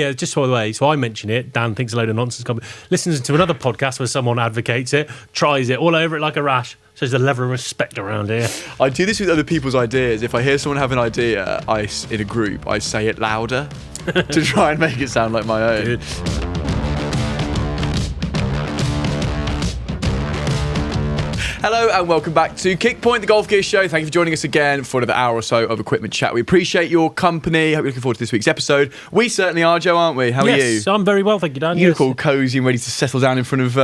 Yeah, just by the way, so I mention it, Dan thinks a load of nonsense, listens to another podcast where someone advocates it, tries it, all over it like a rash. So there's a level of respect around here. I do this with other people's ideas. If I hear someone have an idea in a group, I say it louder to try and make it sound like my own. Good. Hello and welcome back to Kickpoint, the Golf Gear Show. Thank you for joining us again for another hour or so of equipment chat. We appreciate your company. Hope you're looking forward to this week's episode. We certainly are, Joe, aren't we? How are you? Yes, I'm very well, thank you, Dan. You look all cosy and ready to settle down in front of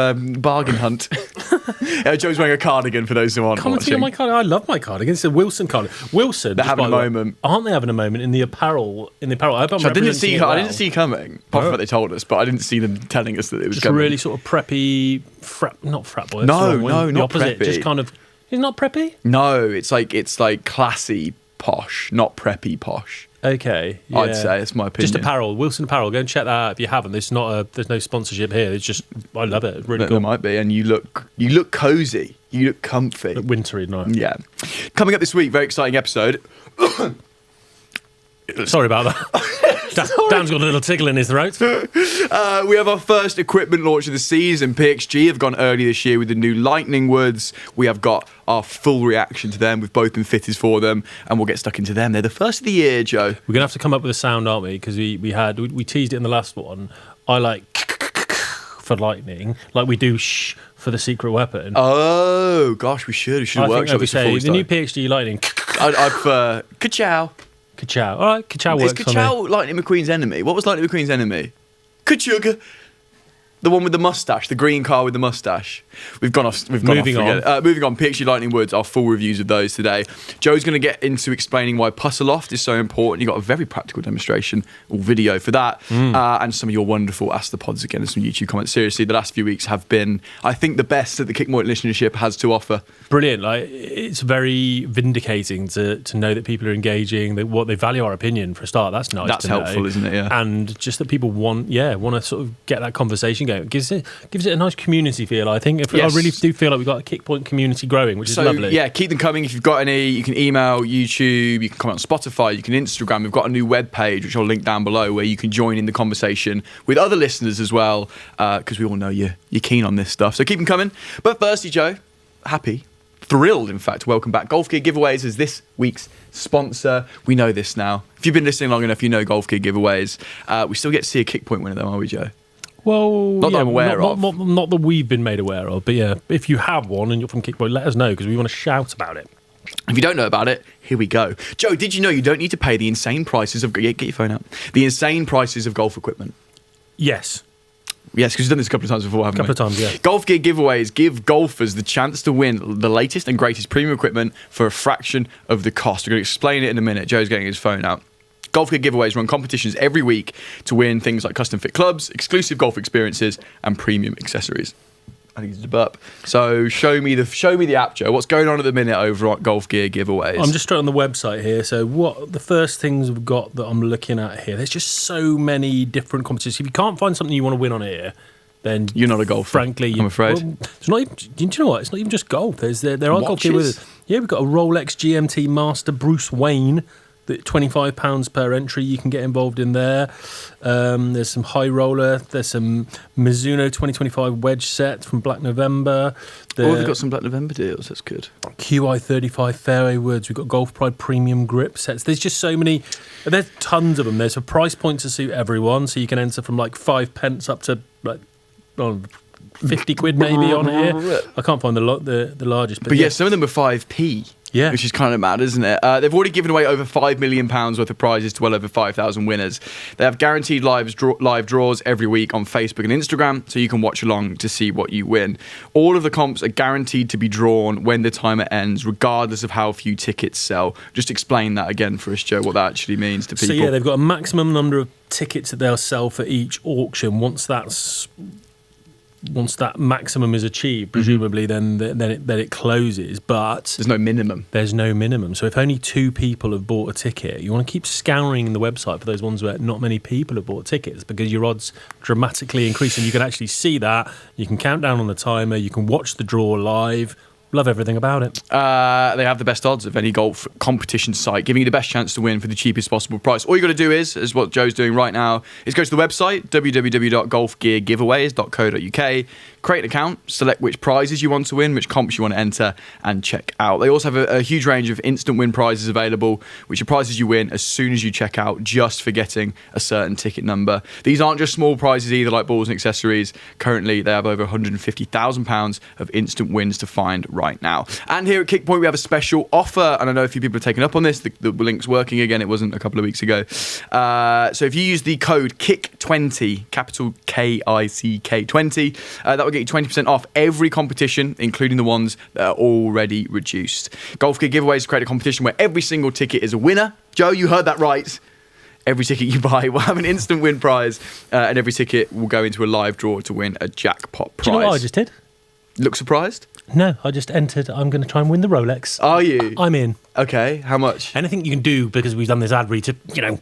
Bargain Hunt. Joe's wearing a cardigan for those who aren't watching. On my cardigan. I love my cardigan. It's a Wilson cardigan. Wilson. They're having a moment. Aren't they having a moment in the apparel? I hope I'm I didn't see coming, apart from what they told us, but I didn't see them telling us that it was just coming. Really sort of preppy, not frat boy. No, the not opposite. preppy. Just kind of. It's not preppy? No, it's like classy posh, not preppy posh. Okay, yeah. I'd say it's my opinion. Just apparel, Wilson Apparel. Go and check that out if you haven't. There's no sponsorship here. It's just I love it. It's really cool. There might be, and you look cozy. You look comfy. Look wintry, nice. Yeah. Coming up this week, very exciting episode. Sorry about that. Dan's got a little tickle in his throat. We have our first equipment launch of the season. PXG have gone early this year with the new Lightning woods. We have got our full reaction to them. We've both been fitted for them, and we'll get stuck into them. They're the first of the year, Joe. We're going to have to come up with a sound, aren't we? Because we teased it in the last one. I like for Lightning, like we do shh for the secret weapon. Oh, gosh, we should workshop this before we the start. new PXG Lightning. I'd prefer ka-chow. Ka-chow. All right, ka-chow works. Is ka-chow Lightning McQueen's enemy? What was Lightning McQueen's enemy? Ka-chuga. The one with the mustache, the green car with the mustache. We've gone off. Moving on. PXG Lightning Woods, our full reviews of those today. Joe's going to get into explaining why Loft is so important. You got a very practical demonstration or video for that, and some of your wonderful Ask the Pods again and some YouTube comments. Seriously, the last few weeks have been, I think, the best that the Kickpoint listenership has to offer. Brilliant. Like, it's very vindicating to know that people are engaging. What they value our opinion for a start. That's nice. That's helpful, isn't it? Yeah. And just that people want to sort of get that conversation going. It gives it a nice community feel. I think. I really do feel like we've got a Kickpoint community growing, which is lovely. Yeah, keep them coming. If you've got any, you can email, YouTube, you can comment on Spotify, you can Instagram. We've got a new web page, which I'll link down below, where you can join in the conversation with other listeners as well, because we all know you're keen on this stuff. So keep them coming. But firstly, Joe, thrilled, in fact, welcome back. Golf Gear Giveaways is this week's sponsor. We know this now. If you've been listening long enough, you know Golf Gear Giveaways. We still get to see a Kickpoint winner, though, are we, Joe? Well, not that I'm aware of. Not that we've been made aware of, but yeah, if you have one and you're from Kickpoint, let us know, because we want to shout about it. If you don't know about it, here we go. Joe, did you know you don't need to pay the insane prices of... Get your phone out. The insane prices of golf equipment? Yes. Yes, because you've done this a couple of times before, haven't we? A couple of times, yeah. Golf Gear Giveaways give golfers the chance to win the latest and greatest premium equipment for a fraction of the cost. We're going to explain it in a minute. Joe's getting his phone out. Golf Gear Giveaways run competitions every week to win things like custom fit clubs, exclusive golf experiences, and premium accessories. I think it's a burp. So show me the app, Joe. What's going on at the minute over at Golf Gear Giveaways? I'm just straight on the website here. So what the first things we've got that I'm looking at here? There's just so many different competitions. If you can't find something you want to win on here, then you're not a golfer. Frankly, I'm afraid. Well, it's not even, do you know what? It's not even just golf. There are golf gear with it. Yeah, we've got a Rolex GMT Master Bruce Wayne. £25 per entry you can get involved in there. There's some high roller. There's some Mizuno 2025 wedge set from Black November. We've got some Black November deals. That's good. QI35 fairway woods. We've got Golf Pride premium grip sets. There's just so many. There's tons of them. There's a price point to suit everyone, so you can enter from like 5 pence up to like 50 quid maybe on here. I can't find the largest. But yeah, some of them are 5p. Yeah. Which is kind of mad, isn't it? They've already given away over £5 million worth of prizes to well over 5,000 winners. They have guaranteed live draws every week on Facebook and Instagram, so you can watch along to see what you win. All of the comps are guaranteed to be drawn when the timer ends, regardless of how few tickets sell. Just explain that again for us, Joe, what that actually means to people. So yeah, they've got a maximum number of tickets that they'll sell for each auction. Once that maximum is achieved, presumably, then it closes. But there's no minimum. There's no minimum. So if only 2 people have bought a ticket, you want to keep scouring the website for those ones where not many people have bought tickets, because your odds dramatically increase, and you can actually see that. You can count down on the timer. You can watch the draw live. Love everything about it. They have the best odds of any golf competition site, giving you the best chance to win for the cheapest possible price. All you got to do is what Joe's doing right now, is go to the website, www.golfgeargiveaways.co.uk, create an account, select which prizes you want to win, which comps you want to enter, and check out. They also have a huge range of instant win prizes available, which are prizes you win as soon as you check out just for getting a certain ticket number. These aren't just small prizes either, like balls and accessories. Currently, they have over £150,000 of instant wins to find right now. And here at Kickpoint, we have a special offer, and I know a few people have taken up on this. The link's working again. It wasn't a couple of weeks ago. So if you use the code KICK20, capital KICK 20, that will get you 20% off every competition, including the ones that are already reduced. Golf Gear Giveaways create a competition where every single ticket is a winner. Joe, you heard that right. Every ticket you buy will have an instant win prize, and every ticket will go into a live draw to win a jackpot prize. Do you know what I just did? Look surprised? No, I just entered. I'm going to try and win the Rolex. Are you? I'm in. Okay, how much? Anything you can do, because we've done this ad read to,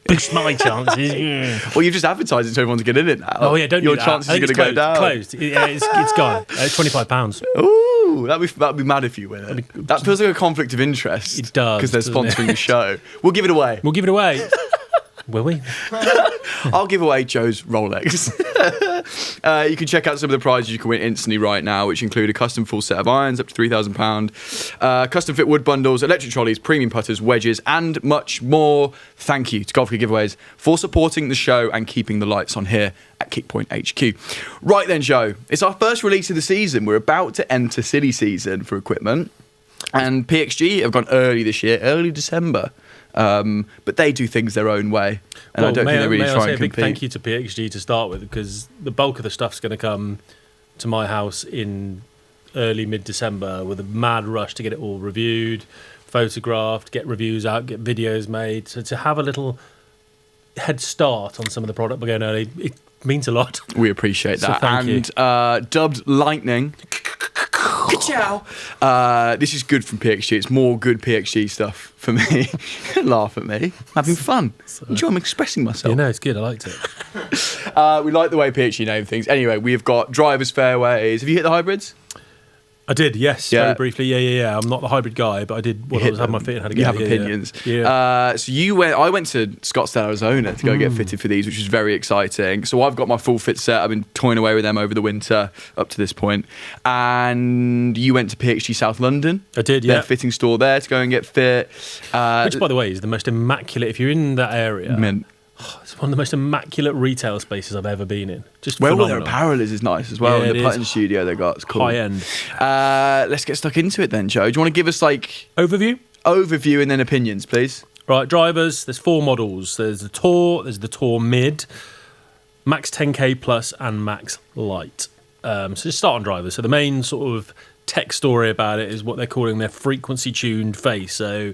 boost my chances. Well, you've just advertised it so everyone's getting in it now. Oh yeah, don't Your do that. chances are going to go down. Closed. Yeah, it's gone. £25. Ooh, that'd be mad if you win it. That feels like a conflict of interest. It does, because they're sponsoring the show. We'll give it away. We'll give it away. Will we? I'll give away Joe's Rolex. You can check out some of the prizes you can win instantly right now, which include a custom full set of irons up to £3,000, custom fit wood bundles, electric trolleys, premium putters, wedges, and much more. Thank you to Golf Gear Giveaways for supporting the show and keeping the lights on here at Kickpoint HQ. Right then, Joe, it's our first release of the season. We're about to enter silly season for equipment, and PXG have gone early this year, early December. But they do things their own way, and I don't think they really try and compete. Big thank you to PXG to start with, because the bulk of the stuff's going to come to my house in early mid-December with a mad rush to get it all reviewed, photographed, get reviews out, get videos made. So to have a little head start on some of the product we're going early, it means a lot. We appreciate that. So thank you. Dubbed Lightning. Ciao. This is good from PXG. It's more good PXG stuff for me. Laugh at me. Having fun. Enjoy. I'm expressing myself. Yeah, no, it's good. I liked it. We like the way PXG name things. Anyway, we've got drivers, fairways. Have you hit the hybrids? I did, yes, very briefly. Yeah. I'm not the hybrid guy, but I did. I was having my fit and had to You get have opinions. Yeah. So I went to Scottsdale, Arizona to go get fitted for these, which was very exciting. So I've got my full fit set. I've been toying away with them over the winter up to this point. And you went to PXG South London. I did, yeah. Their fitting store there to go and get fit. Which, by the way, is the most immaculate. If you're in that area, it's one of the most immaculate retail spaces I've ever been in. Just phenomenal. Their Apparel is nice as well. And the putting studio they got, it's cool. High end. Let's get stuck into it then, Joe. Do you want to give us overview and then opinions, please? Right, drivers. There's 4 models. There's the Tour. There's the Tour Mid, Max 10K Plus, and Max Light. So just start on drivers. So the main sort of tech story about it is what they're calling their frequency tuned face. So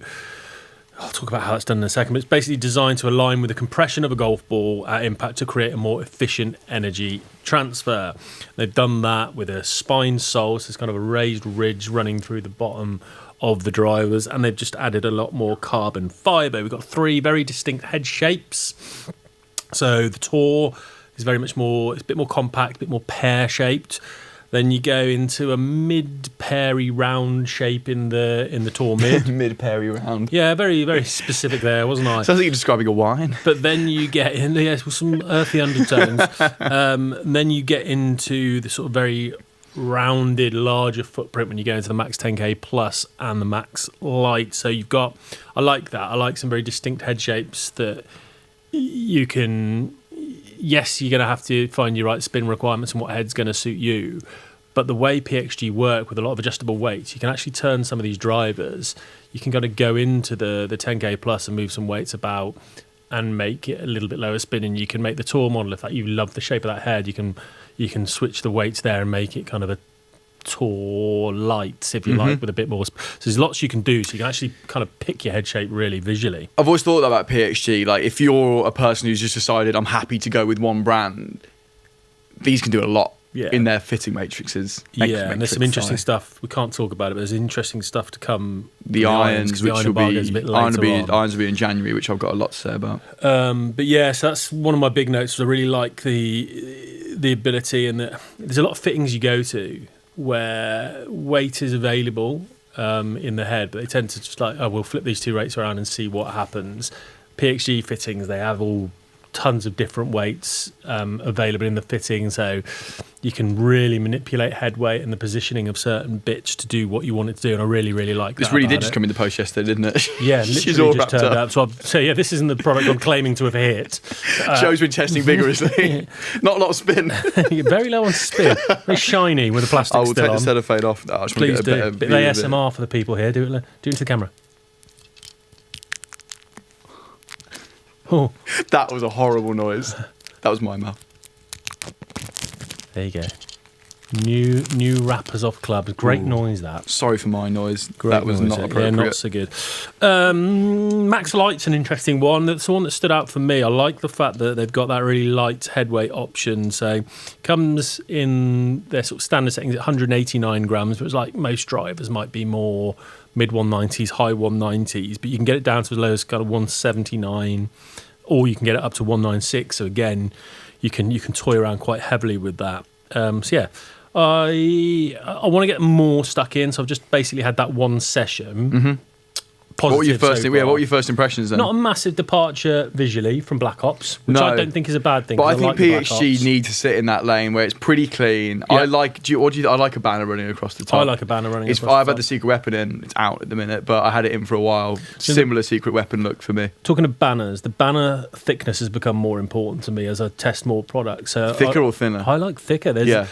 I'll talk about how that's done in a second, but it's basically designed to align with the compression of a golf ball at impact to create a more efficient energy transfer. They've done that with a spine sole, so it's kind of a raised ridge running through the bottom of the drivers, and they've just added a lot more carbon fibre. We've got 3 very distinct head shapes. So the Tour is very much more, it's a bit more compact, a bit more pear-shaped. Then you go into a mid-pairy round shape in the Tour Mid. Mid-pairy round. Yeah, very, very specific there, wasn't I? Sounds like you're describing a wine. But then you get in, with some earthy undertones. Then you get into the sort of very rounded, larger footprint when you go into the Max 10K Plus and the Max Light. So you've got, I like that. I like some very distinct head shapes that you can... Yes, you're going to have to find your right spin requirements and what head's going to suit you. But the way PXG work with a lot of adjustable weights, you can actually turn some of these drivers. You can kind of go into the 10K Plus and move some weights about and make it a little bit lower spinning. You can make the Tour model, if that you love the shape of that head, you can switch the weights there and make it kind of a Tour Light, if you like, with a bit more. So there's lots you can do, so you can actually kind of pick your head shape really visually. I've always thought that about PXG. Like, if you're a person who's just decided I'm happy to go with one brand, these can do a lot in their fitting matrices. And there's some interesting stuff. We can't talk about it, but there's interesting stuff to come. The irons, which will be irons will be in January, which I've got a lot to say about. But yeah, so that's one of my big notes. I really like the ability, and there's a lot of fittings you go to where weight is available in the head, but they tend to just like, we'll flip these two rates around and see what happens. PXG fittings, they have all tons of different weights available in the fitting, so you can really manipulate head weight and the positioning of certain bits to do what you want it to do, and I really, really like that. This really did just come in the post yesterday, didn't it? Yeah, She's all just turned up. So yeah, this isn't the product I'm claiming to have hit. Joe's been testing vigorously. Not a lot of spin. Very low on spin. Very shiny with the plastic still on. I will take the cellophane off. No, Please do. A bit of ASMR for the people here. Do it into the camera. Oh. That was a horrible noise. That was my mouth. There you go. New wrappers off clubs. Great noise, that. Sorry for my noise. Great that was noise, not appropriate. Yeah, not so good. Max Light's an interesting one. That's the one that stood out for me. I like the fact that they've got that really light headweight option. So comes in their sort of standard settings at 189 grams, but it's like most drivers might be more mid 190s, high 190s, but you can get it down to as low as kind of 179, or you can get it up to 196. So again, you can toy around quite heavily with that. So yeah, I want to get more stuck in. So I've just basically had that one session. Mm-hmm. What were your first impressions then? Not a massive departure visually from Black Ops, which I don't think is a bad thing. But I think PXG need to sit in that lane where it's pretty clean. Yeah. I like a banner running across the top. I like a banner running across the top. I've had the secret weapon in. It's out at the minute, but I had it in for a while. Similar secret weapon look for me. Talking of banners, the banner thickness has become more important to me as I test more products. Thicker or thinner? I like thicker.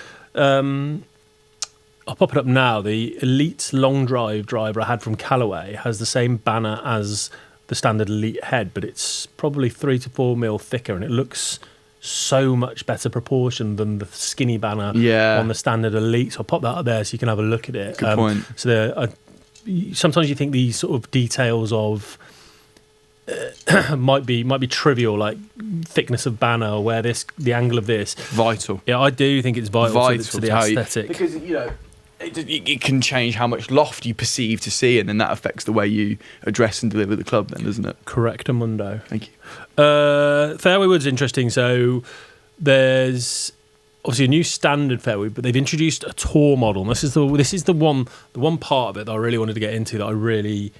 I'll pop it up now. The Elite Long Drive driver I had from Callaway has the same banner as the standard Elite head, but it's probably 3 to 4 mil thicker, and it looks so much better proportioned than the skinny banner on the standard Elite. So I'll pop that up there so you can have a look at it. Good point. So sometimes you think these sort of details of might be trivial, like thickness of banner or where the angle of this. Vital. Yeah, I do think it's vital to the aesthetic. Because it can change how much loft you perceive to see, and then that affects the way you address and deliver the club then, doesn't it? Correctamundo. Thank you. Fairway wood's interesting. So there's obviously a new standard fairway, but they've introduced a tour model. And this is the one part of it that I really wanted to get into, that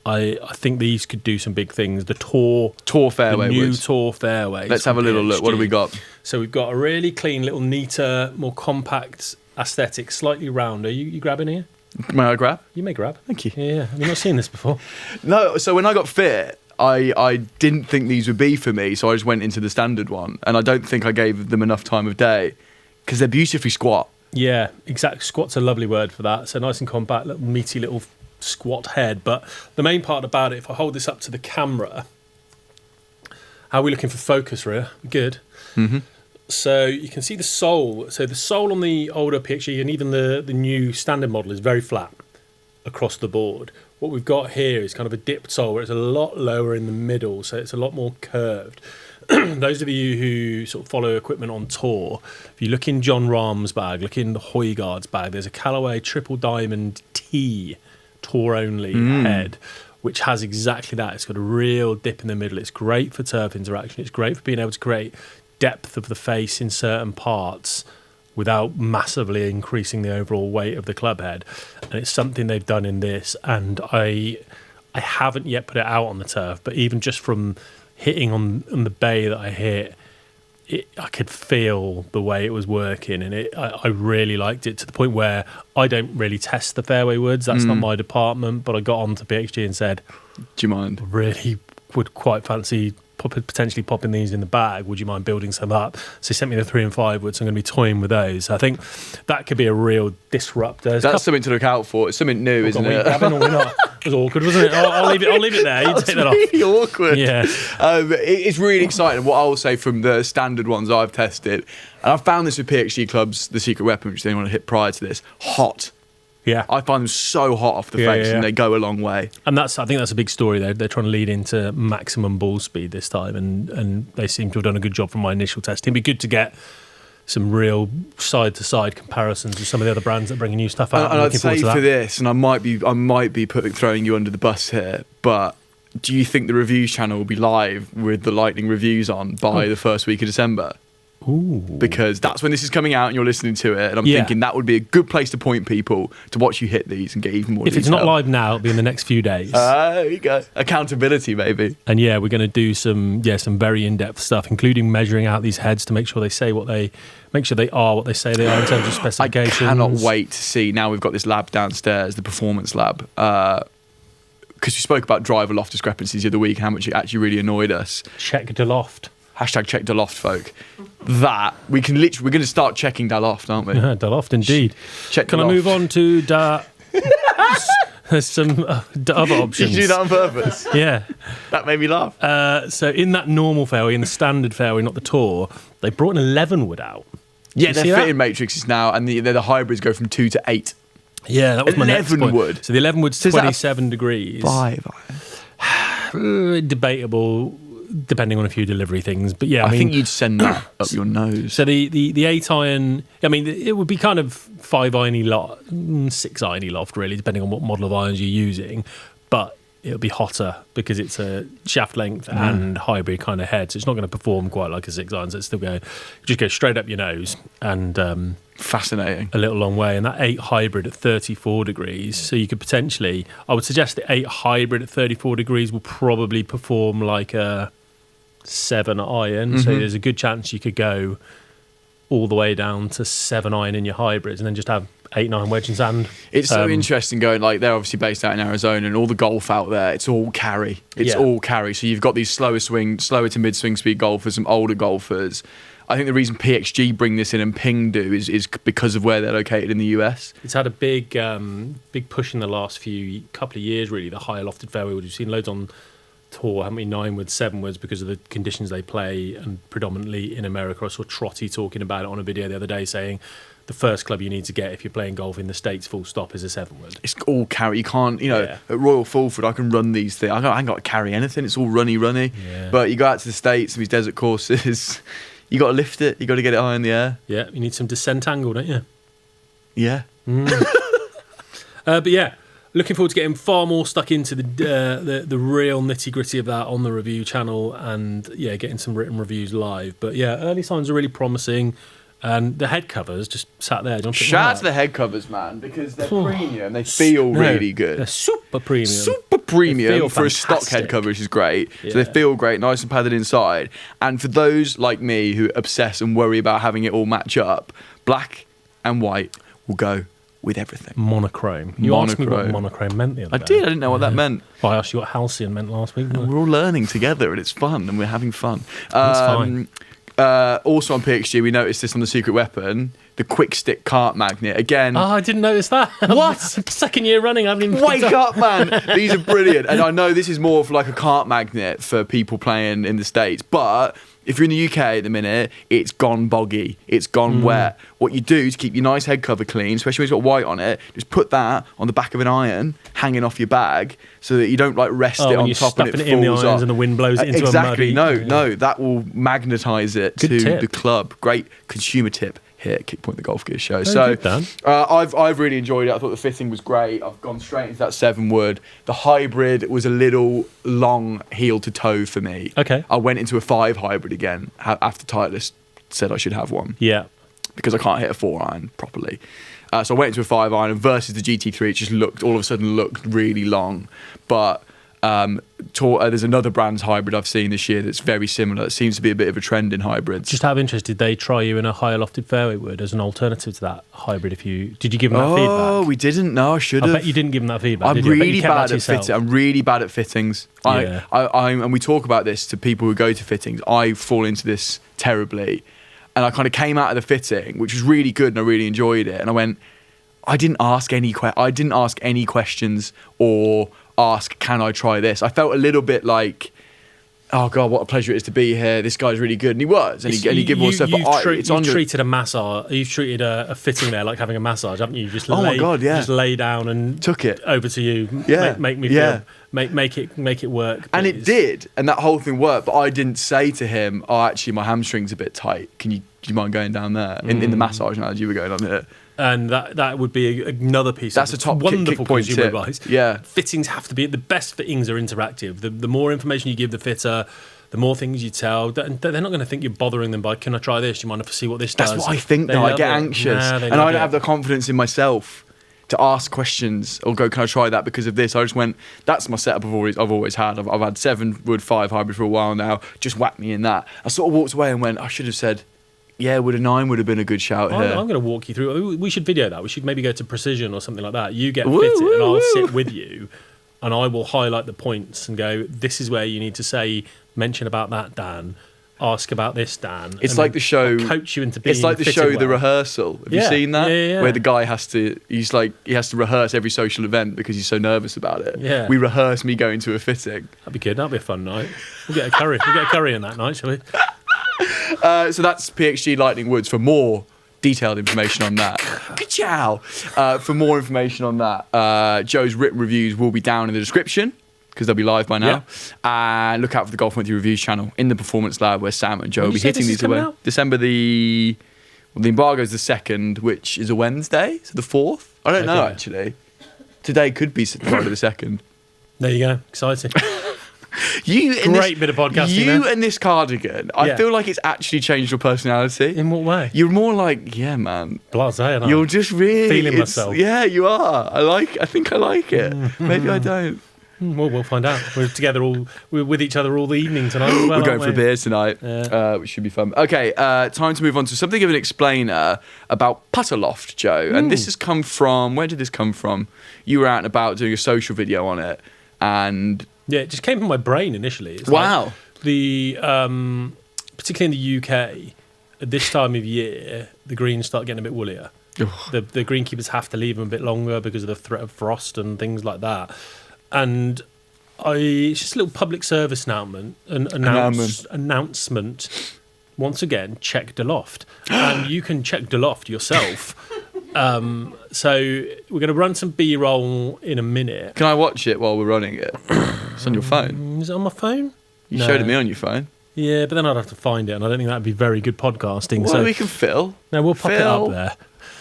I think these could do some big things. The tour fairway, the new tour fairway. Let's have a little look. What do we got? So we've got a really clean, little neater, more compact aesthetic, slightly rounder. You grabbing here? May I grab? You may grab. Thank you. Yeah. Have you not seen this before? No. So when I got fit, I didn't think these would be for me, so I just went into the standard one, and I don't think I gave them enough time of day because they're beautifully squat. Yeah, exactly. Squat's a lovely word for that. So nice and compact, little meaty little squat head. But the main part about it, if I hold this up to the camera, how are we looking for focus, Rhea? Good. Mm-hmm. So you can see the sole. So the sole on the older PXG and even the new standard model is very flat across the board. What we've got here is kind of a dipped sole where it's a lot lower in the middle, so it's a lot more curved. Those of you who sort of follow equipment on tour, if you look in John Rahm's bag, look in the Højgaard's bag, there's a Callaway Triple Diamond T tour only head, which has exactly that. It's got a real dip in the middle. It's great for turf interaction. It's great for being able to create depth of the face in certain parts without massively increasing the overall weight of the club head. And it's something they've done in this, and I haven't yet put it out on the turf, but even just from hitting on the bay that I hit, I could feel the way it was working, and I really liked it, to the point where I don't really test the fairway woods. That's not my department, but I got on to PXG and said, do you mind? I really would quite fancy potentially popping these in the bag. Would you mind building some up? So he sent me the 3 and 5 woods. So I'm going to be toying with those. I think that could be a real disruptor. That's something to look out for. It's something new, isn't it? Grabbing or not? It was awkward, wasn't it? I'll leave it there. You take that off. Really awkward. Yeah. It's really exciting. What I will say from the standard ones I've tested, and I've found this with PXG clubs, the secret weapon, which they want to hit prior to this, hot. Yeah, I find them so hot off the face, and they go a long way. And I think that's a big story. They're trying to lead into maximum ball speed this time, and they seem to have done a good job from my initial testing. It'd be good to get some real side-to-side comparisons with some of the other brands that bring new stuff out. And I'd say for this, and I might be throwing you under the bus here, but do you think the reviews channel will be live with the Lightning reviews on by the first week of December? Because that's when this is coming out and you're listening to it, and I'm thinking that would be a good place to point people to watch you hit these and get even more If it's not live now, it'll be in the next few days. There you go. Accountability, baby. And we're going to do some very in-depth stuff, including measuring out these heads to make sure they are what they say they are in terms of specifications. I cannot wait to see. Now we've got this lab downstairs, the performance lab, because we spoke about driver loft discrepancies the other week, how much it actually really annoyed us. Check the loft. Hashtag check the loft, folk. That we're going to start checking the loft, aren't we? Yeah, the loft, indeed. Can I move on to there's some other options. Did you do that on purpose? Yeah. That made me laugh. So in that normal fairway, in the standard fairway, not the tour, they brought an 11 wood out. Yeah, they're fitting matrices now, and the hybrids go from 2 to 8. Yeah, that was my next point. 11 wood. So the 11 wood's 27 degrees. 5 iron. Debatable, depending on a few delivery things. But I think you'd send that up your nose. So the 8 iron, it would be kind of 5 irony loft, 6 irony loft, really, depending on what model of irons you're using. But it'll be hotter because it's a shaft length and hybrid kind of head. So it's not going to perform quite like a 6 iron. So it's still just go straight up your nose and fascinating. A little long way. And that 8 hybrid at 34 degrees. So you could potentially, I would suggest the 8 hybrid at 34 degrees will probably perform like a 7 iron. So there's a good chance you could go all the way down to 7 iron in your hybrids and then just have 8 and iron wedge and sand. It's so interesting going, like, they're obviously based out in Arizona, and all the golf out there, it's all carry. All carry. So you've got these slower to mid swing speed golfers, some older golfers. I think the reason PXG bring this in and Ping do is because of where they're located in the US. It's had a big push in the last couple of years, really, the higher lofted fairway. We've seen loads on tour, haven't we? 9 woods, 7 woods, because of the conditions they play, and predominantly in America. I saw Trotty talking about it on a video the other day, saying the first club you need to get if you're playing golf in the States, full stop, is a 7 wood. It's all carry. You can't, at Royal Fulford, I can run these things. I ain't got to carry anything. It's all runny. Yeah. But you go out to the States, these desert courses, you got to lift it. You got to get it high in the air. Yeah, you need some descent angle, don't you? Yeah. But looking forward to getting far more stuck into the real nitty gritty of that on the review channel, and getting some written reviews live. But early signs are really promising, and the head covers just sat there. Shout out to the head covers, man, because they're premium. They feel really good. They're super premium. Super premium for a stock head cover, which is great. Yeah. So they feel great, nice and padded inside. And for those like me who obsess and worry about having it all match up, black and white will go with everything. Monochrome. You asked me what monochrome meant the other day. I did. I didn't know what that meant. Well, I asked you what halcyon meant last week. We're all learning together, and it's fun, and we're having fun. That's fine. Also on PXG, we noticed this on the Secret Weapon, the quick stick cart magnet. Again. Oh, I didn't notice that. What? Second year running, I haven't even Wake up, man. These are brilliant. And I know this is more of like a cart magnet for people playing in the States, but if you're in the UK at the minute, it's gone boggy. It's gone wet. What you do to keep your nice head cover clean, especially when it's got white on it, just put that on the back of an iron, hanging off your bag, so that you don't like rest it on top and it falls in the irons off. And the wind blows it into exactly. a muddy. No, that will magnetise it Good to tip. the club. Great consumer tip here at Kickpoint the Golf Gear Show. Very So I've really enjoyed it. I thought the fitting was great. I've gone straight into that 7 wood. The hybrid was a little long heel to toe for me. Okay. I went into a 5 hybrid again after Titleist said I should have one. Yeah. Because I can't hit a 4 iron properly. So I went into a 5 iron, and versus the GT3, it just all of a sudden looked really long. But there's another brand's hybrid I've seen this year that's very similar. It seems to be a bit of a trend in hybrids. Just out of interest, did they try you in a higher lofted fairway wood as an alternative to that hybrid? Did you give them that feedback? Oh, we didn't. No, I should have. I bet you didn't give them that feedback. I'm did you? really bad at fitting. I'm really bad at fittings. Yeah. And we talk about this to people who go to fittings. I fall into this terribly, and I kind of came out of the fitting, which was really good, and I really enjoyed it. And I went, I didn't ask any questions or ask, can I try this? I felt a little bit like, oh God, what a pleasure it is to be here. This guy's really good. And he was. And he gave me all stuff. You've treated a massage, you've treated a fitting there like having a massage, haven't you? Just just lay down and took it over to you. Yeah. Make me feel, make it work. Please. And it did. And that whole thing worked. But I didn't say to him, oh, actually, my hamstring's a bit tight. Do you mind going down there? In the massage analogy you were going on it. And that would be another piece. That's a top wonderful point consumer tip. advice. Yeah, fittings have to be, the best fittings are interactive. The more information you give the fitter, the more things you tell, they're not going to think you're bothering them by, can I try this? Do you mind if I see what this does? That's what I think, though. I get anxious. And I don't have the confidence in myself to ask questions or go, can I try that because of this? I just went, that's my setup I've always had. I've had 7 wood 5 hybrid for a while now. Just whack me in that. I sort of walked away and went, I should have said, yeah, would a 9 would have been a good shout here. I'm going to walk you through. We should video that. We should maybe go to Precision or something like that. You get fitted and I'll sit with you and I will highlight the points and go, this is where you need to say, mention about that, Dan. Ask about this, Dan. It's like the show. I'll coach you into being. It's like the show, The Rehearsal. Have you seen that? Yeah. Where the guy has to rehearse every social event because he's so nervous about it. Yeah. We rehearse me going to a fitting. That'd be good. That'd be a fun night. We'll get a curry. We'll get a curry in that night, shall we? So that's PXG Lightning Woods. For more detailed information on that, ka-chow. For more information on that, Joe's written reviews will be down in the description, because they'll be live by now. And look out for the Golf Monthly Reviews channel in the Performance Lab, where Sam and Joe will be hitting these away. December the embargo's the 2nd, which is a Wednesday, so the 4th. I don't know, actually. Today could be Friday the 2nd. There you go. Exciting. Great bit of podcasting. You and this cardigan, I feel like it's actually changed your personality. In what way? You're more like, yeah, man. Blasé, aren't I? You're just really feeling myself. Yeah, you are. I think I like it. Maybe I don't. Well, we'll find out. We're with each other all the evening tonight as well. We're going for a beer tonight, which should be fun. Okay, time to move on to something of an explainer about putter loft, Joe. And this has come from, where did this come from? You were out and about doing a social video on it, and yeah, it just came from my brain initially. It's wow. Like particularly in the UK, at this time of year, the greens start getting a bit woollier. The greenkeepers have to leave them a bit longer because of the threat of frost and things like that. And it's just a little public service announcement. Once again, check the Loft. And you can check the Loft yourself. So we're going to run some B-roll in a minute. Can I watch it while we're running it? It's on your phone. Is it on my phone? You showed it me on your phone. Yeah, but then I'd have to find it, and I don't think that'd be very good podcasting. Well, so we can fill. No, we'll pop it up there.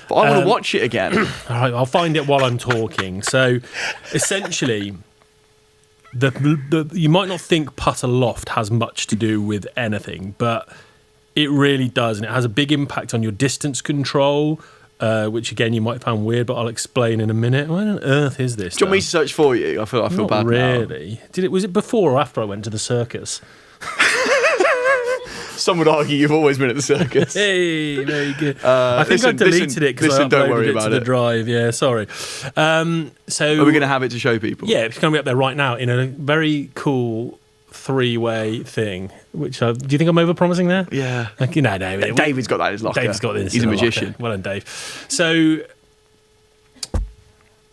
But I want to watch it again. All right, I'll find it while I'm talking. So, essentially, you might not think putter loft has much to do with anything, but it really does, and it has a big impact on your distance control, which again you might find weird, but I'll explain in a minute. What on earth is this? Do you want me to search for you? I feel not bad really. Now. Was it before or after I went to the circus? Some would argue you've always been at the circus. Hey, very good. I think I deleted it because I uploaded it to the drive. Yeah, sorry. So are we going to have it to show people? Yeah, it's going to be up there right now in a very cool 3-way thing. Which do you think I'm over-promising there? Yeah. No, David's got that in his locker. David's got this. He's a magician. Locker. Well done, Dave. So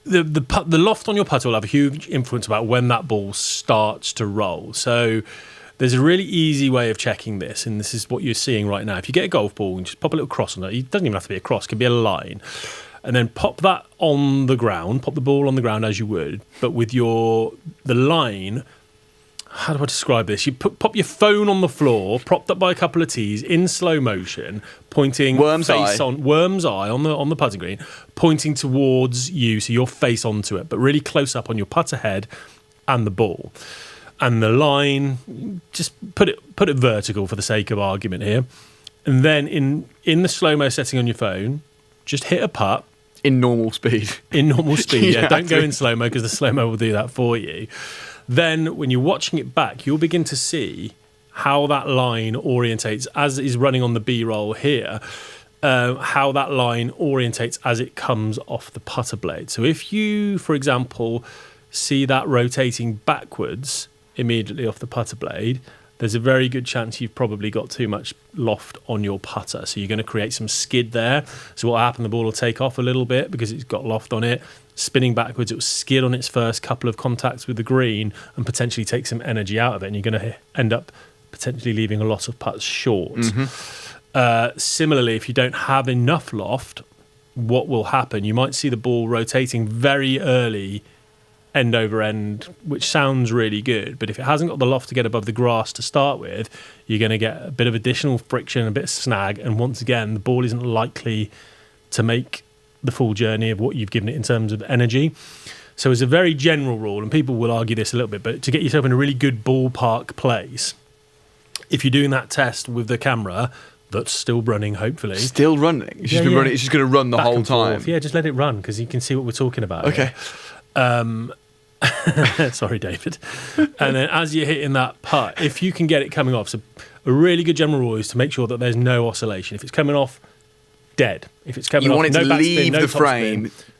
the loft on your putter will have a huge influence about when that ball starts to roll. So there's a really easy way of checking this, and this is what you're seeing right now. If you get a golf ball and just pop a little cross on it, it doesn't even have to be a cross, it can be a line, and then pop that on the ground, pop the ball on the ground as you would, but with the line, how do I describe this? You pop your phone on the floor, propped up by a couple of tees, in slow motion, pointing worm's eye on the putting green, pointing towards you, so your face onto it, but really close up on your putter head and the ball. And the line, just put it vertical for the sake of argument here. And then in the slow-mo setting on your phone, just hit a putt. In normal speed. Yeah. Don't go in slow-mo because the slow-mo will do that for you. Then when you're watching it back, you'll begin to see how that line orientates, as is running on the B-roll here, how that line orientates as it comes off the putter blade. So if you, for example, see that rotating backwards immediately off the putter blade, there's a very good chance you've probably got too much loft on your putter. So you're going to create some skid there. So what will happen, the ball will take off a little bit because it's got loft on it. Spinning backwards, it will skid on its first couple of contacts with the green and potentially take some energy out of it. And you're going to end up potentially leaving a lot of putts short. Mm-hmm. Similarly, if you don't have enough loft, what will happen? You might see the ball rotating very early end over end, which sounds really good, but if it hasn't got the loft to get above the grass to start with, you're going to get a bit of additional friction, a bit of snag, and once again the ball isn't likely to make the full journey of what you've given it in terms of energy. So as a very general rule, and people will argue this a little bit, but to get yourself in a really good ballpark place, if you're doing that test with the camera, that's still running, hopefully. Still running? It's just running. It's just going to run the back whole time? Forth. Yeah, just let it run, because you can see what we're talking about. Okay. Sorry, David. And then as you're hitting that putt, if you can get it coming off, so a really good general rule is to make sure that there's no oscillation. If it's coming off, dead. If it's coming off, you want it no to leave spin, no the frame spin,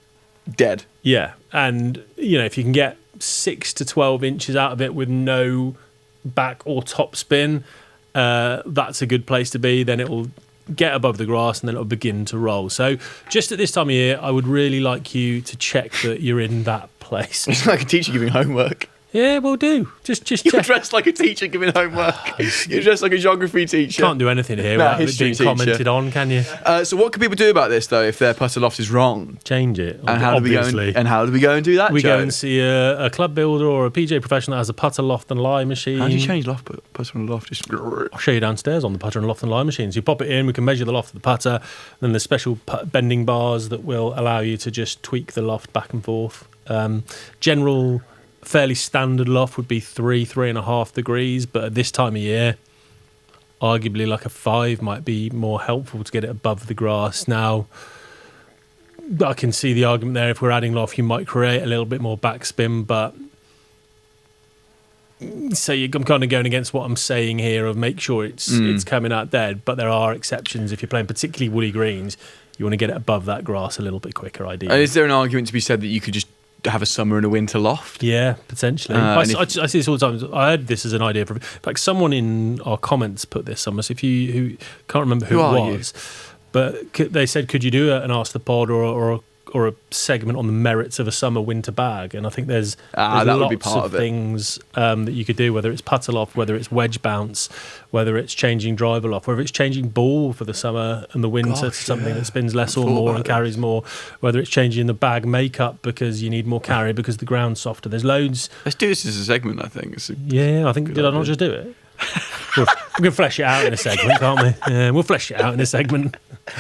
dead. Yeah, and if you can get 6 to 12 inches out of it with no back or top spin, that's a good place to be. Then it will get above the grass and then it'll begin to roll. So just at this time of year, I would really like you to check that you're in that place. It's like a teacher giving homework. Yeah, we'll do. Just You're check. dressed like a teacher giving homework. You're dressed like a geography teacher. Can't do anything here without it being commented on, can you? So what can people do about this, though, if their putter loft is wrong? Change it, and how obviously. How do we go and do that, We Joe? go and see a club builder or a PJ professional that has a putter, loft and lie machine. How do you change putter and loft? I'll show you downstairs on the putter and loft and lie machines. You pop it in, we can measure the loft of the putter, then there's special bending bars that will allow you to just tweak the loft back and forth. General... fairly standard loft would be 3.5 degrees, but at this time of year, arguably like a 5 might be more helpful to get it above the grass. Now, I can see the argument there. If we're adding loft, you might create a little bit more backspin, but so I'm kind of going against what I'm saying here of make sure it's coming out dead, but there are exceptions. If you're playing particularly woolly greens, you want to get it above that grass a little bit quicker, ideally. And is there an argument to be said that you could just have a summer and a winter loft? Yeah, potentially. I see this all the time. I had this as an idea. In fact, someone in our comments put this somewhere. So if you can't remember who it was, but they said, could you do an Ask the Pod or a segment on the merits of a summer winter bag? And I think there's lots of things that you could do, whether it's putter loft, whether it's wedge bounce, whether it's changing driver loft, whether it's changing ball for the summer and the winter to something that spins less or more and carries more, whether it's changing the bag makeup because you need more carry because the ground's softer. There's loads. Let's do this as a segment, I think. I think, did I not just do it? We can flesh it out in a segment, can't we? Yeah, we'll flesh it out in a segment.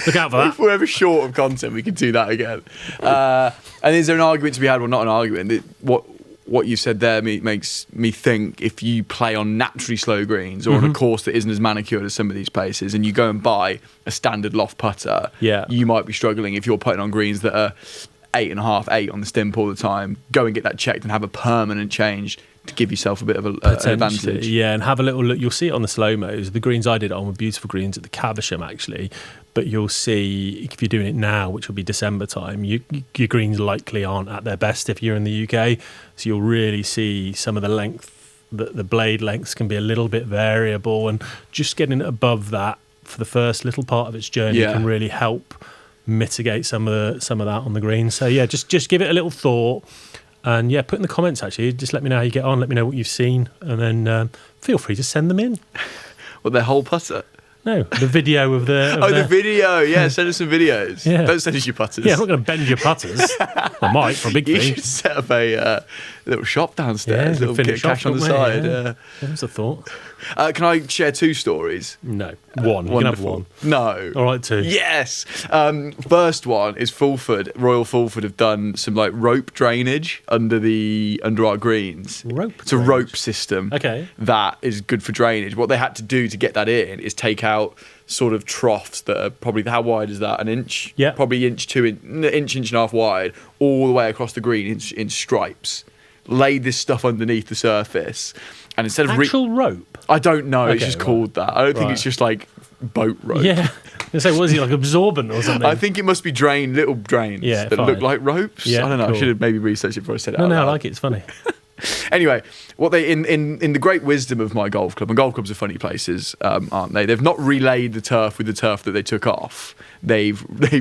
Look out for that. If we're ever short of content, we can do that again. And is there an argument to be had? Well, not an argument. What you said there makes me think if you play on naturally slow greens or on a course that isn't as manicured as some of these places and you go and buy a standard loft putter, you might be struggling if you're putting on greens that are 8.5, 8 on the stimp all the time. Go and get that checked and have a permanent change to give yourself a bit of an advantage. Yeah, and have a little look. You'll see it on the slow-mos. The greens I did it on were beautiful greens at the Caversham, actually. But you'll see, if you're doing it now, which will be December time, your greens likely aren't at their best if you're in the UK. So you'll really see some of the length, the blade lengths can be a little bit variable. And just getting it above that for the first little part of its journey can really help mitigate some of that on the green. So yeah, just give it a little thought. And yeah, put in the comments, actually. Just let me know how you get on. Let me know what you've seen. And then feel free to send them in. Well, their whole putter? No, the video of the... the video. Yeah, send us some videos. Yeah. Don't send us your putters. Yeah, I'm not going to bend your putters. I might for a big thing. You should set up a little shop downstairs. Little bit of cash on the side. Yeah. That's a thought. Can I share 2 stories? No. One. You can have one. No. All right, 2. Yes. First one is Fulford. Royal Fulford have done some like rope drainage under our greens. It's a rope system. Okay. That is good for drainage. What they had to do to get that in is take out sort of troughs that are probably, how wide is that? An inch? Yeah. Probably inch and a half wide, all the way across the green in stripes. Laid this stuff underneath the surface. And instead of actual rope? I don't know. Okay, it's just called that. I don't think it's just like boat rope. Yeah. I say, what is he, like absorbent or something? I think it must be little drains that look like ropes. Yeah, I don't know. cool. I should have maybe researched it before I said it. No, I like it. It's funny. Anyway, what they in the great wisdom of my golf club, and golf clubs are funny places, aren't they? They've not relayed the turf with the turf that they took off. They've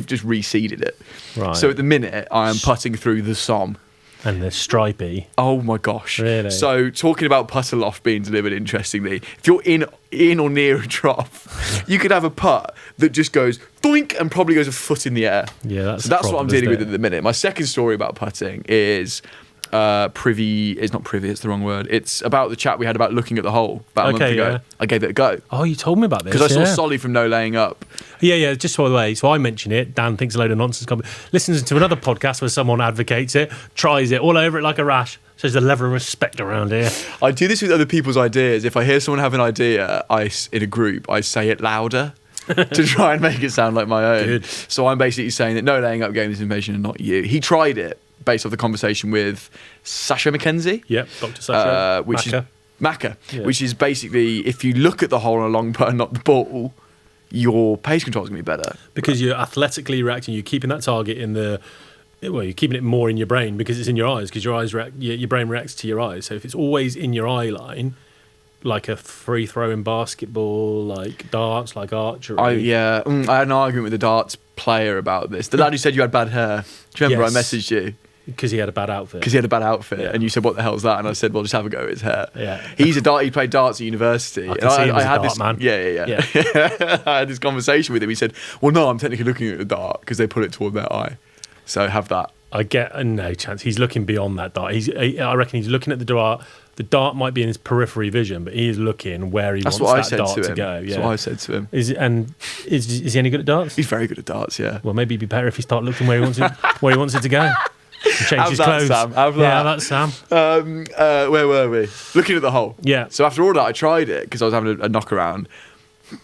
just reseeded it. Right. So at the minute, I am putting through the Somme. And they're stripy. Oh my gosh. Really? So talking about putter loft being delivered interestingly, if you're in or near a trough, you could have a putt that just goes doink and probably goes a foot in the air. Yeah, that's what I'm dealing with at the minute. My second story about putting is privy. It's not privy. It's the wrong word. It's about the chat we had about looking at the hole about a month ago. Yeah. I gave it a go. Oh, you told me about this because I saw Solly from No Laying Up. Yeah. Just by the way, so I mention it. Dan thinks a load of nonsense. Listens to another podcast where someone advocates it, tries it, all over it like a rash. So there's a level of respect around here. I do this with other people's ideas. If I hear someone have an idea, in a group, I say it louder to try and make it sound like my own. Good. So I'm basically saying that No Laying Up gave this information and not you. He tried it based off the conversation with Sasha McKenzie. Yep, Dr. Sasha. Macca, which is basically if you look at the hole on a long putt and not the ball, your pace control is going to be better. Because you're athletically reacting, you're keeping that target in the... Well, you're keeping it more in your brain because it's in your eyes, because your brain reacts to your eyes. So if it's always in your eye line, like a free throw in basketball, like darts, like archery. I had an argument with the darts player about this. The lad who said you had bad hair. Do you remember I messaged you? Because he had a bad outfit. And you said, "What the hell's that?" And I said, "Well, just have a go at his hair." Yeah. He played darts at university. I had this man. Yeah. I had this conversation with him. He said, "Well, no, I'm technically looking at the dart because they put it toward their eye." So have that. I get no chance. He's looking beyond that dart. I reckon he's looking at the dart. The dart might be in his periphery vision, but he is looking where he wants that dart to go. Yeah. That's what I said to him. Is he any good at darts? He's very good at darts. Yeah. Well, maybe it'd be better if he start looking where he wants it to go. Change his clothes. Sam. Have that, Sam. Where were we? Looking at the hole. Yeah. So after all that, I tried it because I was having a knock around.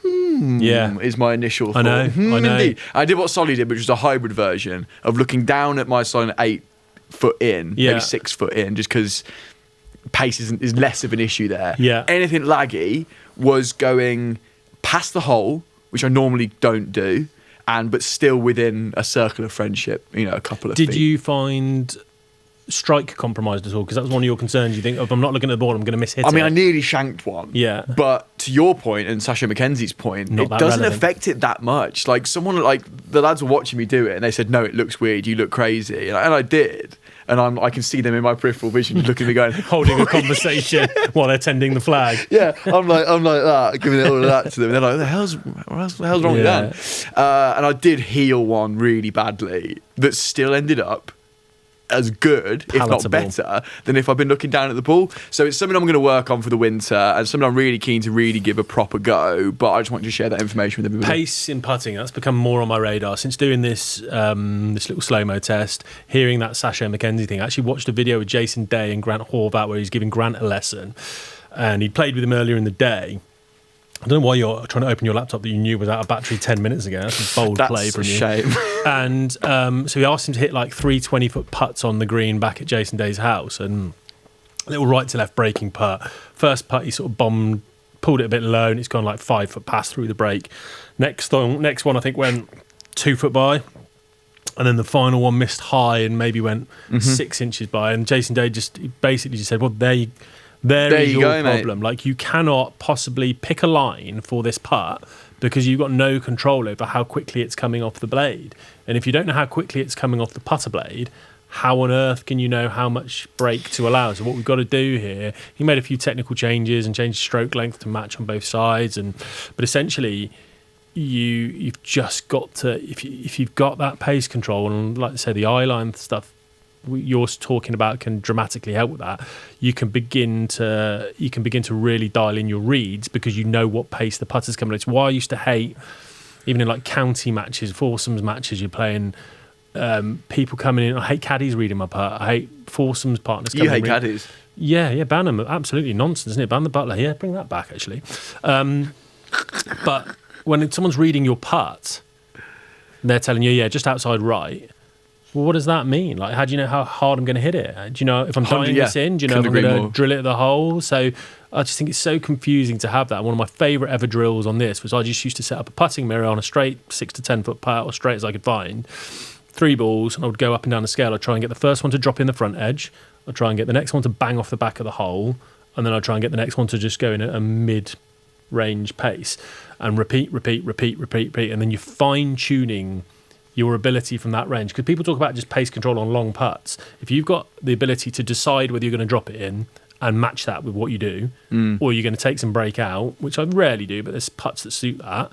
Is my initial thought. I know. Indeed. I did what Solly did, which was a hybrid version of looking down at my sign 8 foot in, maybe 6 foot in, just because pace is less of an issue there. Yeah. Anything laggy was going past the hole, which I normally don't do, but still within a circle of friendship, a couple of feet. Did you find strike compromised at all? Because that was one of your concerns. You think, if I'm not looking at the ball, I'm going to miss it. I mean, I nearly shanked one. Yeah. But to your point and Sasha McKenzie's point, it doesn't affect it that much. Like the lads were watching me do it and they said, "No, it looks weird. You look crazy," and I did. And I can see them in my peripheral vision looking at me going, holding a conversation while they're tending the flag. Yeah, I'm like that, giving it all of that to them. And they're like, what the hell's wrong with that? And I did heel one really badly that still ended up as good, palatable, if not better, than if I've been looking down at the ball. So it's something I'm going to work on for the winter and something I'm really keen to really give a proper go, but I just want to share that information with everybody. Pace in putting, that's become more on my radar since doing this this little slow-mo test, hearing that Sasha McKenzie thing. I actually watched a video with Jason Day and Grant Horvath where he's giving Grant a lesson, and he'd played with him earlier in the day. I don't know why you're trying to open your laptop that you knew was out of battery 10 minutes ago. That's a bold play from you. That's a shame. And so he asked him to hit like 3 20-foot putts on the green back at Jason Day's house, and a little right to left breaking putt. First putt, he sort of bombed, pulled it a bit low, and it's gone like 5 foot pass through the break. Next one, I think, went 2 foot by. And then the final one missed high and maybe went 6 inches by. And Jason Day basically just said, well, there is your problem. Mate. Like, you cannot possibly pick a line for this putt because you've got no control over how quickly it's coming off the blade. And if you don't know how quickly it's coming off the putter blade, how on earth can you know how much break to allow? So what we've got to do here, he made a few technical changes and changed stroke length to match on both sides. But essentially, you've just got to, if you've got that pace control, and like I say, the eye line stuff you're talking about can dramatically help with that. You can begin to really dial in your reads because you know what pace the putter's coming at. It's why I used to hate, even in like county matches, foursomes matches, you're playing people coming in. I hate caddies reading my putt. I hate foursomes partners coming in. You hate caddies? Yeah, ban them. Absolutely nonsense, isn't it? Ban the butler. Yeah, bring that back, actually. But when someone's reading your putt, they're telling you, just outside right. Well, what does that mean? Like, how do you know how hard I'm going to hit it? Do you know if I'm dialing this in? Do you know if I'm going to drill it at the hole? So I just think it's so confusing to have that. One of my favourite ever drills on this was I just used to set up a putting mirror on a straight 6 to 10 foot putt, or straight as I could find, 3 balls, and I would go up and down the scale. I'd try and get the first one to drop in the front edge. I'd try and get the next one to bang off the back of the hole, and then I'd try and get the next one to just go in at a mid-range pace, and repeat, and then you're fine-tuning your ability from that range. Because people talk about just pace control on long putts. If you've got the ability to decide whether you're going to drop it in and match that with what you do, or you're going to take some break out, which I rarely do, but there's putts that suit that,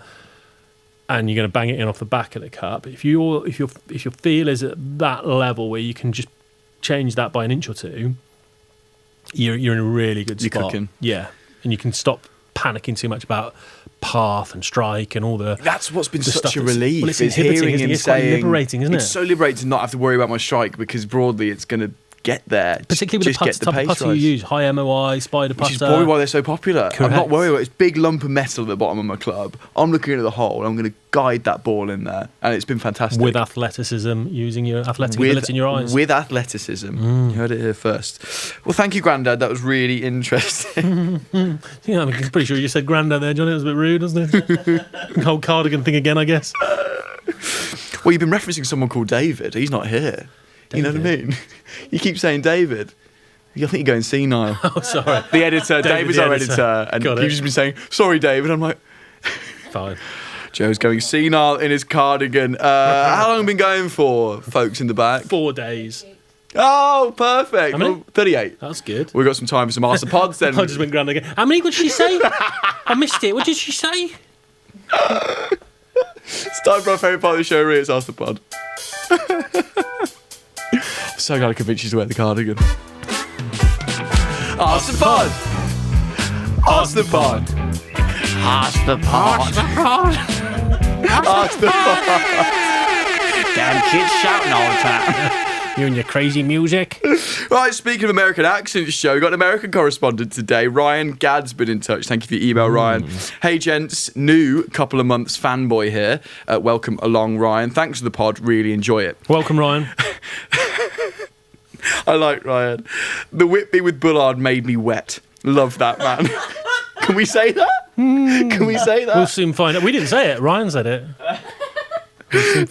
and you're going to bang it in off the back of the cup. If your feel is at that level where you can just change that by an inch or two, you're in a really good spot. You're cooking. Yeah, and you can stop panicking too much about path and strike and all the. That's what's been such a relief. Well, it's is inhibiting, hearing isn't him it? It's quite saying liberating, isn't it? It's so liberating to not have to worry about my strike, because broadly it's going to get there. Particularly with just the type of putter you use, high MOI, spider putter. Which is probably why they're so popular. Correct. I'm not worried about it. It's big lump of metal at the bottom of my club. I'm looking at the hole and I'm going to guide that ball in there. And it's been fantastic. With athleticism, using your athletic ability in your eyes. With athleticism. You heard it here first. Well, thank you, Grandad. That was really interesting. Yeah, I'm pretty sure you said Grandad there, Johnny. It was a bit rude, wasn't it? The whole cardigan thing again, I guess. Well, you've been referencing someone called David. He's not here. David. You know what I mean? You keep saying David. I think you're going senile. Oh, sorry. The editor, David's our editor. And you've just been saying, sorry, David. I'm like... Fine. Joe's going senile in his cardigan. How long have you been going for, folks in the back? 4 days. Oh, perfect. How many? Well, 38. That's good. We've got some time for some Master Pods then. I just went grand again. How many did she say? I missed it. What did she say? It's time for our favourite part of the show, really. It's Ask the Pod. I'm so glad I convinced you to wear the cardigan. Ask the Pod. Ask the Pod. Ask the pod. Ask the Pod. Damn kids shouting all the time. You and your crazy music. Right, speaking of American accents, Joe, we've got an American correspondent today. Ryan Gadd's been in touch. Thank you for your email, Ryan. Hey, gents, new couple of months fanboy here. Welcome along, Ryan. Thanks for the pod. Really enjoy it. Welcome, Ryan. I like Ryan. The Whitby with Bullard made me wet. Love that, man. Can we say that? Can we say that? We'll soon find out. We didn't say it. Ryan said it.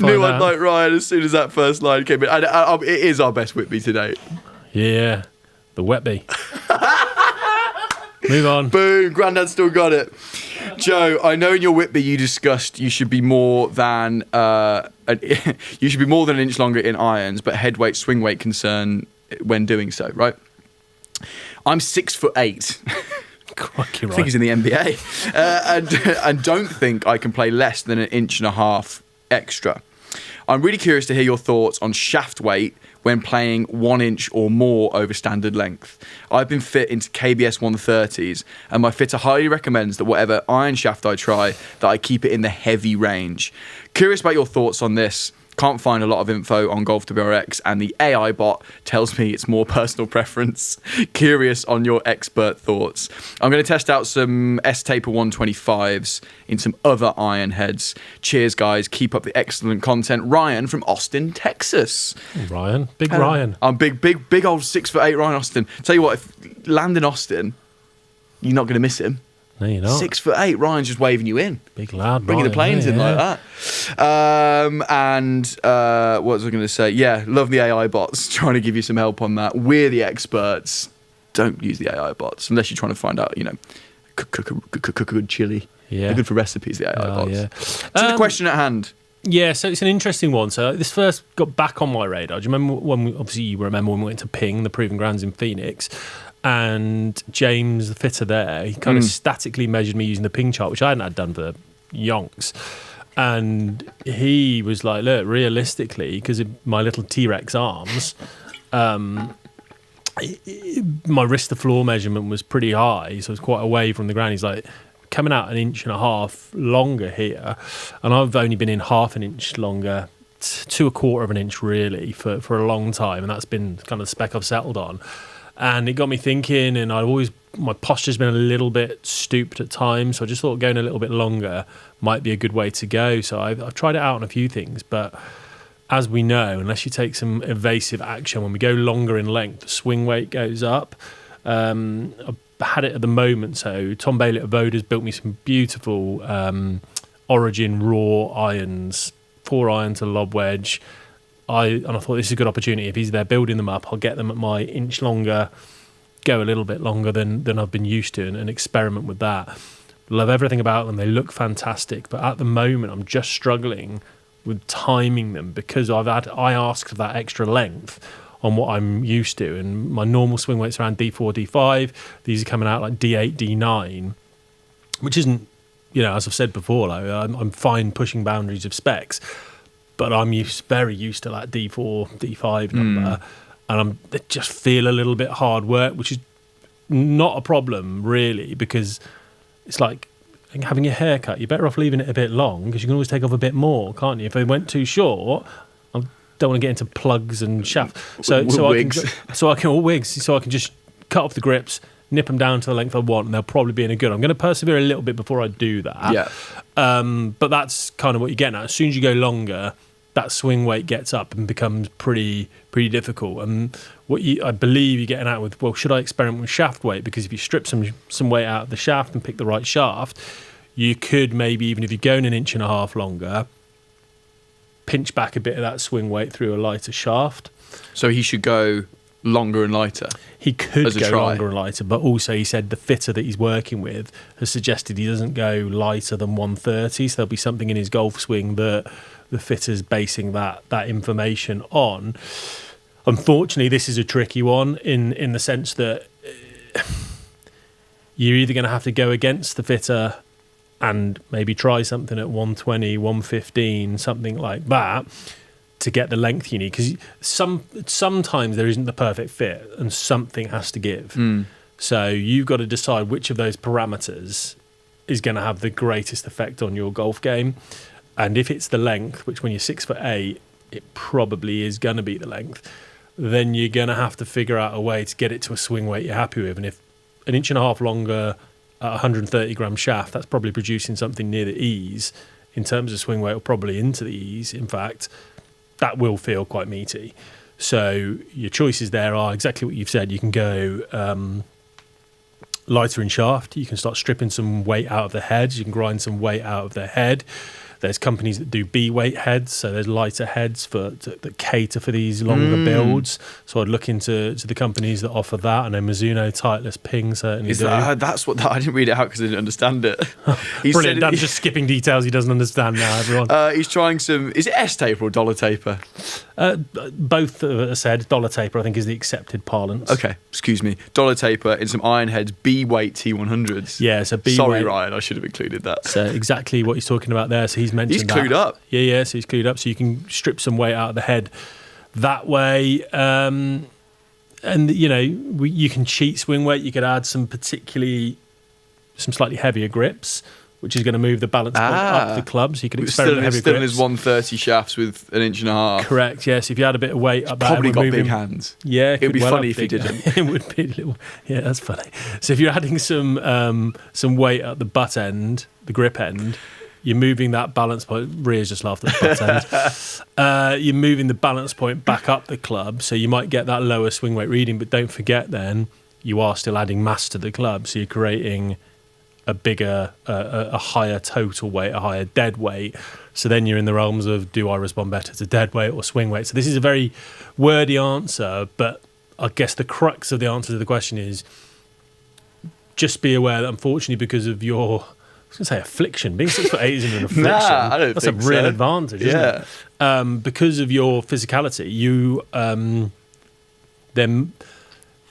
Knew I'd like Ryan as soon as that first line came in. And it is our best Whitby to date. Yeah, the Whitby. Move on. Boom, Grandad still got it. Joe, I know in your Whitby you discussed you should be more than an inch longer in irons, but head weight, swing weight concern when doing so, right? I'm 6'8". Crikey, right. I think he's in the NBA, and don't think I can play less than 1.5 inches extra. I'm really curious to hear your thoughts on shaft weight when playing 1 inch or more over standard length. I've been fit into KBS 130s, and my fitter highly recommends that whatever iron shaft I try, that I keep it in the heavy range. Curious about your thoughts on this. Can't find a lot of info on Golf WRX, and the AI bot tells me it's more personal preference. Curious on your expert thoughts. I'm going to test out some S-Taper 125s in some other iron heads. Cheers, guys. Keep up the excellent content. Ryan from Austin, Texas. Ryan. Big Ryan. I'm big old 6'8" Ryan Austin. Tell you what, if land in Austin, you're not going to miss him. No, you're not. 6'8", Ryan's just waving you in. Big lad, bringing the planes in like that. What was I going to say? Yeah, love the AI bots. Trying to give you some help on that. We're the experts. Don't use the AI bots unless you're trying to find out, cook a good chili. Yeah, they're good for recipes. The AI bots. Yeah. So the question at hand. Yeah, so it's an interesting one. So this first got back on my radar. Do you remember when you remember when we went to Ping, the Proving Grounds in Phoenix? And James, the fitter there, he kind of statically measured me using the ping chart, which I hadn't had done for yonks. And he was like, look, realistically, because of my little T-Rex arms, my wrist to floor measurement was pretty high, so it was quite away from the ground. He's like, coming out 1.5 inches longer here, and I've only been in 0.5 inch longer to 1/4 of an inch really for a long time, and that's been kind of the spec I've settled on. And it got me thinking, and my posture's been a little bit stooped at times, so I just thought going a little bit longer might be a good way to go. So I've tried it out on a few things, but as we know, unless you take some evasive action, when we go longer in length, the swing weight goes up. I've had it at the moment, so Tom Bailey at Voda's built me some beautiful Origin raw irons, 4 iron to lob wedge. And I thought this is a good opportunity. If he's there building them up, I'll get them at my inch longer, go a little bit longer than I've been used to, and experiment with that. Love everything about them. They look fantastic. But at the moment, I'm just struggling with timing them because I asked for that extra length on what I'm used to. And my normal swing weight's around D4, D5. These are coming out like D8, D9, which isn't, as I've said before, like, I'm fine pushing boundaries of specs. But I'm very used to that D4, D5 number. and they just feel a little bit hard work, which is not a problem really, because it's like having your hair cut. You're better off leaving it a bit long because you can always take off a bit more, can't you? If they went too short, I don't want to get into plugs and shafts. So I can just cut off the grips, nip them down to the length I want, and they'll probably be in a good. I'm going to persevere a little bit before I do that. Yeah. But that's kind of what you're getting at. As soon as you go longer, that swing weight gets up and becomes pretty difficult. And what I believe you're getting at with, well, should I experiment with shaft weight? Because if you strip some weight out of the shaft and pick the right shaft, you could maybe, even if you're going 1.5 inches longer, pinch back a bit of that swing weight through a lighter shaft. So he should go longer and lighter. He could go longer and lighter, but also he said the fitter that he's working with has suggested he doesn't go lighter than 130, so there'll be something in his golf swing that the fitter's basing that information on. Unfortunately, this is a tricky one in the sense that you're either going to have to go against the fitter and maybe try something at 120, 115, something like that, to get the length you need, because sometimes there isn't the perfect fit and something has to give. So you've got to decide which of those parameters is going to have the greatest effect on your golf game. And if it's the length, which when you're 6'8", it probably is going to be the length, then you're going to have to figure out a way to get it to a swing weight you're happy with. And if 1.5 inches longer at 130 gram shaft, that's probably producing something near the ease in terms of swing weight, or probably into the ease, in fact, that will feel quite meaty. So your choices there are exactly what you've said. You can go lighter in shaft. You can start stripping some weight out of the heads. You can grind some weight out of the head. There's companies that do B-weight heads, so there's lighter heads that cater for these longer builds. So I'd look into the companies that offer that. I know Mizuno, Titleist, Ping certainly do. That's what I didn't read it out because I didn't understand it. Brilliant. Dan's just skipping details he doesn't understand now, everyone. He's trying some... Is it S-taper or dollar taper? Both are said. Dollar taper, I think, is the accepted parlance. Okay, excuse me. Dollar taper in some iron heads, B-weight T100s. Yeah, so B-weight. Sorry, Ryan, I should have included that. So exactly what he's talking about there. So he's mentioned that. He's clued up. Yeah, so he's clued up. So you can strip some weight out of the head that way. And, you know, you can cheat swing weight. You could add some slightly heavier grips, which is going to move the balance point up the club, so you can experiment with heavy grips. Still in his 130 shafts with 1.5 inches. Correct, yes. If you had a bit of weight up there... Probably got big hands. Yeah. It would be funny if he didn't. It would be a little... Yeah, that's funny. So if you're adding some weight at the butt end, the grip end, you're moving that balance point... Ria's just laughed at the butt end. You're moving the balance point back up the club, so you might get that lower swing weight reading, but don't forget then, you are still adding mass to the club, so you're creating... a bigger, a higher total weight, a higher dead weight. So then you're in the realms of, do I respond better to dead weight or swing weight? So this is a very wordy answer, but I guess the crux of the answer to the question is just be aware that unfortunately because of your, I was going to say affliction, being 6'8" isn't an affliction. Nah, I don't That's think a real advantage, isn't it? Because of your physicality, you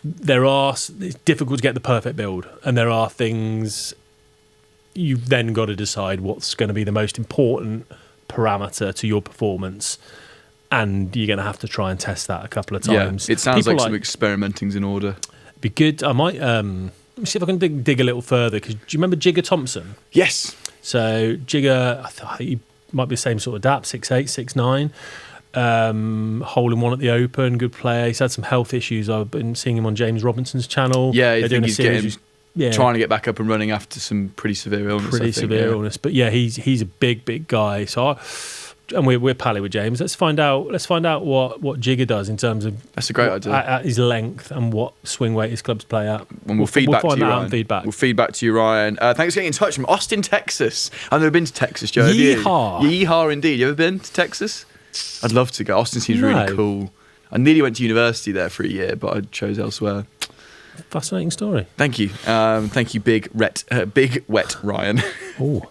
it's difficult to get the perfect build, and there are things you've then got to decide what's going to be the most important parameter to your performance, and you're going to have to try and test that a couple of times. Yeah, it sounds like some experimenting's in order. Be good. I might let me see if I can dig a little further, because do you remember Jigger Thompson? Yes. So Jigger, I thought he might be the same sort of dap, 6'8", 6'9". Hole in one at the Open, good player. He's had some health issues. I've been seeing him on James Robinson's channel. Yeah, I think he's trying to get back up and running after some pretty severe illness. But yeah, he's a big guy. So we're pally with James. Let's find out what Jigger does in terms of that's a great idea at his length and what swing weight his clubs play at. And we'll feed back to you, Ryan. We'll feed back to you, Ryan. Thanks for getting in touch from Austin, Texas. I've never been to Texas, Joe. Yeehaw! Yeehaw, indeed. You ever been to Texas? I'd love to go. Austin seems really cool. I nearly went to university there for a year, but I chose elsewhere. Fascinating story. Thank you. Thank you, big wet Ryan. Oh.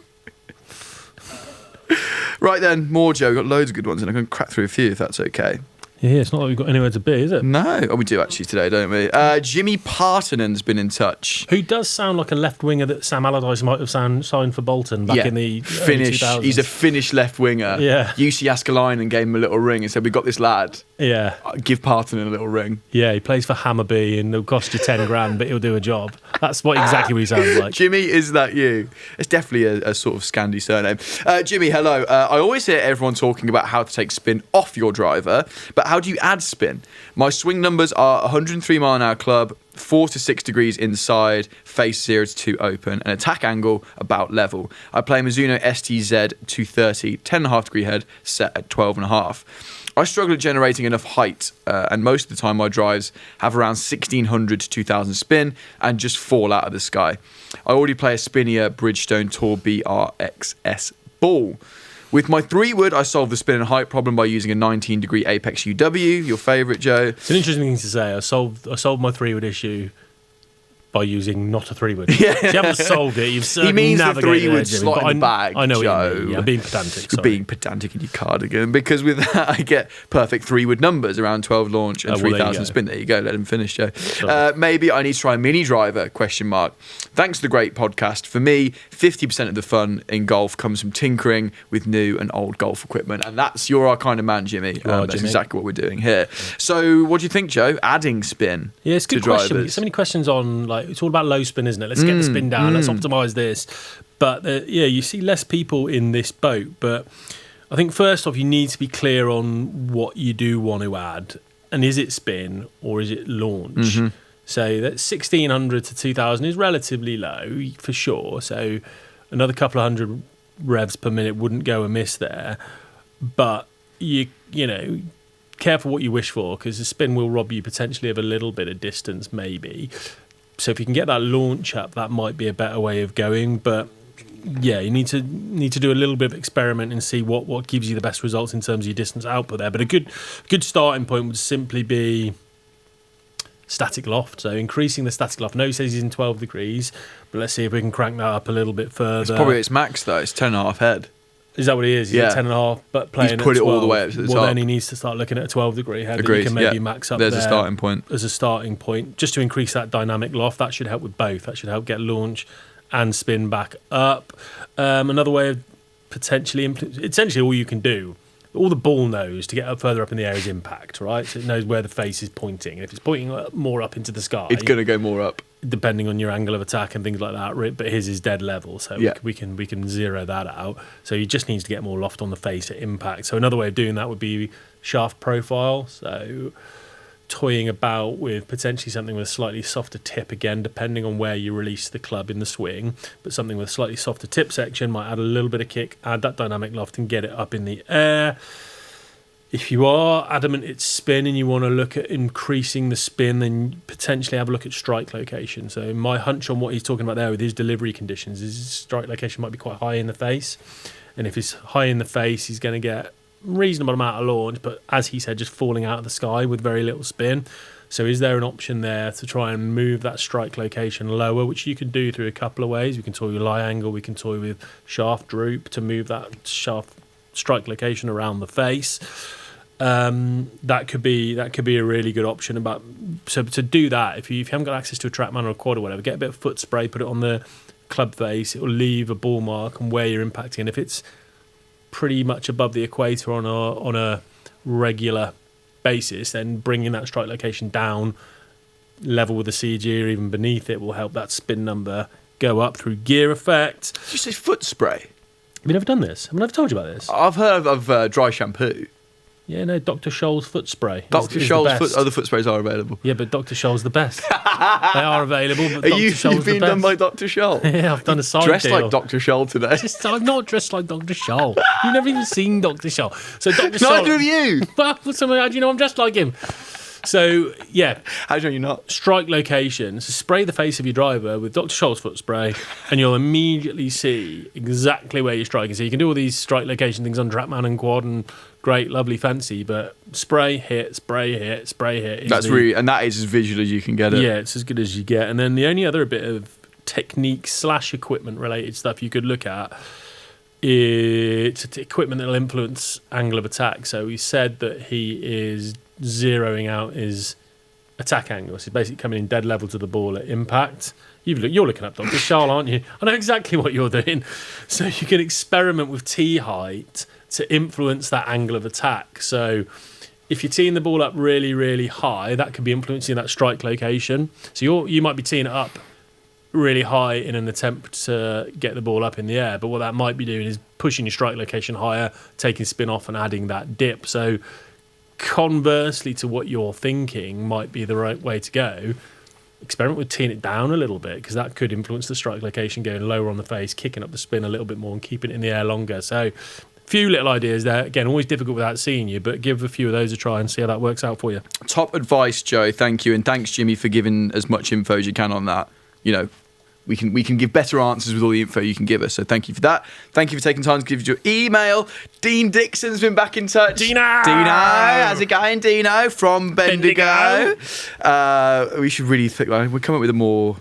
Right then, more Joe. We've got loads of good ones, and I'm going to crack through a few if that's okay. Yeah, it's not like we've got anywhere to be, is it? No. Oh, we do actually today, don't we? Jimmy Partonen's been in touch. Who does sound like a left winger that Sam Allardyce might have signed for Bolton back in the Finnish. 2000s. He's a Finnish left winger. Yeah. UC Askelainen gave him a little ring and said, "We got this lad. Yeah. Give Partonen a little ring." Yeah, he plays for Hammarby and it'll cost you 10 grand, but he'll do a job. That's exactly what he sounds like. Jimmy, is that you? It's definitely a sort of Scandi surname. Jimmy, hello. I always hear everyone talking about how to take spin off your driver, but how do you add spin? My swing numbers are 103 mile an hour club, 4 to 6 degrees inside, face 0 to 2 open, and attack angle about level. I play Mizuno STZ 230, 10.5 degree head, set at 12.5. I struggle at generating enough height, and most of the time my drives have around 1600 to 2000 spin and just fall out of the sky. I already play a Spinnier Bridgestone Tour BRXS ball. With my 3-wood, I solved the spin and height problem by using a 19-degree Apex UW, your favourite, Joe. It's an interesting thing to say. I solved my 3-wood issue by using not a 3-wood. Yeah. So you haven't solved it. You've certainly he means the navigated 3-wood it, Jimmy, slot in the bag, I know Joe. what you mean. Yeah, I'm being pedantic. You're being pedantic in your cardigan, because with that I get perfect 3-wood numbers, around 12 launch and 3,000 spin. There you go. Let him finish, Joe. Maybe I need to try a mini driver, ? Thanks for the great podcast. For me, 50% of the fun in golf comes from tinkering with new and old golf equipment, and you're our kind of man, Jimmy. That's Jimmy. exactly what we're doing here. So what do you think, Joe? Adding spin. Yeah, it's a good question. We get so many questions on, it's all about low spin, isn't it? Let's get the spin down. Let's optimise this. But you see less people in this boat. But I think first off, you need to be clear on what you do want to add, and is it spin or is it launch? So that 1600 to 2000 is relatively low for sure. So another couple of hundred revs per minute wouldn't go amiss there. But you know, careful what you wish for, because the spin will rob you potentially of a little bit of distance, maybe. So if you can get that launch up, that might be a better way of going. But yeah, you need to do a little bit of experiment and see what gives you the best results in terms of your distance output there. But a good starting point would simply be static loft. So increasing the static loft. I know he says he's in 12 degrees, but let's see if we can crank that up a little bit further. It's probably its max though. It's 10.5 head. Is that what he is? He's at 10.5, but playing He's put at 12. It all the way up to the top. Well, then he needs to start looking at a 12 degree head. Agreed. That he can maybe max up. There's a starting point. As a starting point, just to increase that dynamic loft. That should help with both. That should help get launch and spin back up. Another way of essentially all you can do, all the ball knows to get further up in the air is impact, right? So it knows where the face is pointing. And if it's pointing more up into the sky, it's going to go more up, depending on your angle of attack and things like that. But his is dead level, so we can zero that out. So he just needs to get more loft on the face at impact. So another way of doing that would be shaft profile. So toying about with potentially something with a slightly softer tip, again, depending on where you release the club in the swing, but something with a slightly softer tip section might add a little bit of kick, add that dynamic loft and get it up in the air. If you are adamant it's spin and you want to look at increasing the spin, then potentially have a look at strike location. So my hunch on what he's talking about there with his delivery conditions is his strike location might be quite high in the face, and if it's high in the face, he's going to get reasonable amount of launch, but as he said, just falling out of the sky with very little spin. So is there an option there to try and move that strike location lower, which you can do through a couple of ways? We can toy with lie angle, we can toy with shaft droop to move that shaft strike location around the face. That could be a really good option. So to do that, if you haven't got access to a TrackMan or a quad or whatever, get a bit of foot spray, put it on the club face, it will leave a ball mark on where you're impacting. And if it's pretty much above the equator on a regular basis, then bringing that strike location down level with the CG or even beneath it will help that spin number go up through gear effect. Did you say foot spray? Have you never done this? Have I never told you about this? I've heard of dry shampoo. Yeah, no, Dr. Scholl's foot spray. Dr. Scholl's other foot sprays are available. Yeah, but Dr. Scholl's the best. They are available, but Dr. Scholl's the best. You've been done by Dr. Scholl? Yeah, I've done a side dressed deal. like Dr. Scholl today. I'm not dressed like Dr. Scholl. You've never even seen Dr. Scholl. So Dr. Scholl. Neither of you. Well, how do you know I'm dressed like him? So, yeah. How do you know you're not? Strike location. So spray the face of your driver with Dr. Scholl's foot spray, and you'll immediately see exactly where you're striking. So you can do all these strike location things on TrackMan and quad, and great, lovely, fancy, but spray, hit, spray, hit, spray, hit. That's really, and that is as visual as you can get it. Yeah, it's as good as you get. And then the only other bit of technique / equipment related stuff you could look at, it's equipment that will influence angle of attack. So he said that he is zeroing out his attack angle. So he's basically coming in dead level to the ball at impact. You're looking up Dr. Charles, aren't you? I know exactly what you're doing. So you can experiment with tee height to influence that angle of attack. So if you're teeing the ball up really, really high, that could be influencing that strike location. So you might be teeing it up really high in an attempt to get the ball up in the air, but what that might be doing is pushing your strike location higher, taking spin off and adding that dip. So conversely to what you're thinking might be the right way to go, experiment with teeing it down a little bit, because that could influence the strike location, going lower on the face, kicking up the spin a little bit more and keeping it in the air longer. So few little ideas there. Again, always difficult without seeing you, but give a few of those a try and see how that works out for you. Top advice, Joe. Thank you. And thanks, Jimmy, for giving as much info as you can on that. You know, we can give better answers with all the info you can give us. So thank you for that. Thank you for taking time to give your email. Dean Dixon's been back in touch. Dino! How's it going, Dino? From Bendigo. We should really think, we'll come up with a more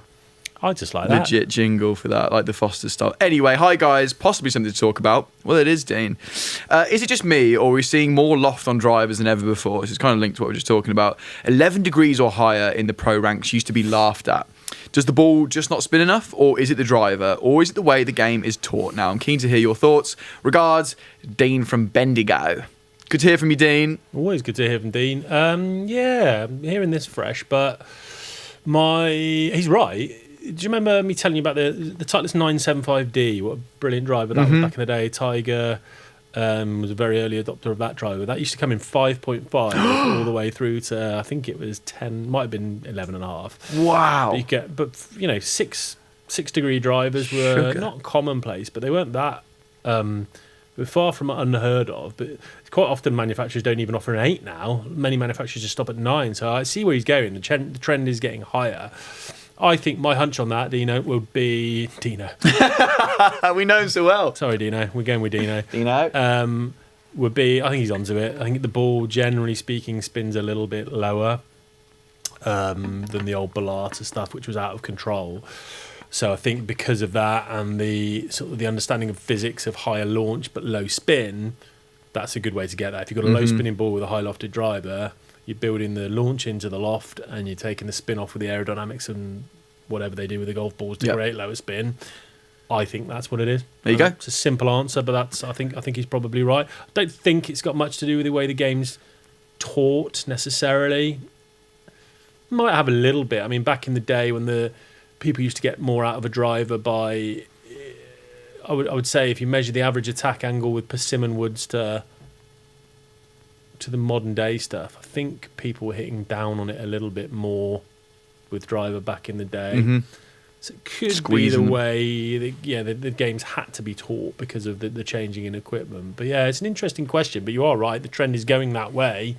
I just like legit jingle for that, like the Foster style. Anyway, hi guys, possibly something to talk about. Well, it is, Dean. Is it just me, or are we seeing more loft on drivers than ever before? This is kind of linked to what we were just talking about. 11 degrees or higher in the pro ranks used to be laughed at. Does the ball just not spin enough, or is it the driver, or is it the way the game is taught now? I'm keen to hear your thoughts. Regards, Dean from Bendigo. Good to hear from you, Dean. Always good to hear from Dean. Yeah, I'm hearing this fresh, but he's right. Do you remember me telling you about the Titleist 975D? What a brilliant driver that was back in the day. Tiger was a very early adopter of that driver. That used to come in 5.5 all the way through to, I think it was 10, might have been 11.5. Wow. But you know, 6-degree drivers were not commonplace, but they weren't that. We're far from unheard of, but quite often manufacturers don't even offer an 8 now. Many manufacturers just stop at 9. So I see where he's going. The trend is getting higher. I think my hunch on that, Dino, would be Dino. We know him so well. Sorry, Dino. We're going with Dino. Dino. Would be, I think he's onto it. I think the ball, generally speaking, spins a little bit lower than the old Bellata stuff, which was out of control. So I think because of that and the sort of the understanding of physics of higher launch but low spin, that's a good way to get that. If you've got a low spinning ball with a high lofted driver, you're building the launch into the loft and you're taking the spin off with the aerodynamics and whatever they do with the golf balls to create lower spin. I think that's what it is. There you go. It's a simple answer, but I think he's probably right. I don't think it's got much to do with the way the game's taught necessarily. Might have a little bit. I mean, back in the day when the people used to get more out of a driver by, I would say if you measure the average attack angle with persimmon woods to the modern day stuff, I think people were hitting down on it a little bit more with driver back in the day. So it could be the way the games had to be taught because of the changing in equipment. But yeah, it's an interesting question, but you are right, the trend is going that way,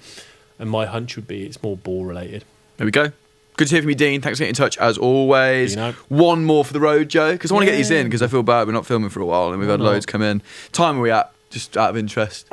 and my hunch would be it's more ball related. There we go. Good to hear from you, Dean. Thanks for getting in touch as always. One more for the road, Joe, because I want to get these in because I feel bad we're not filming for a while and we've had loads come in. Time are we at? Just out of interest.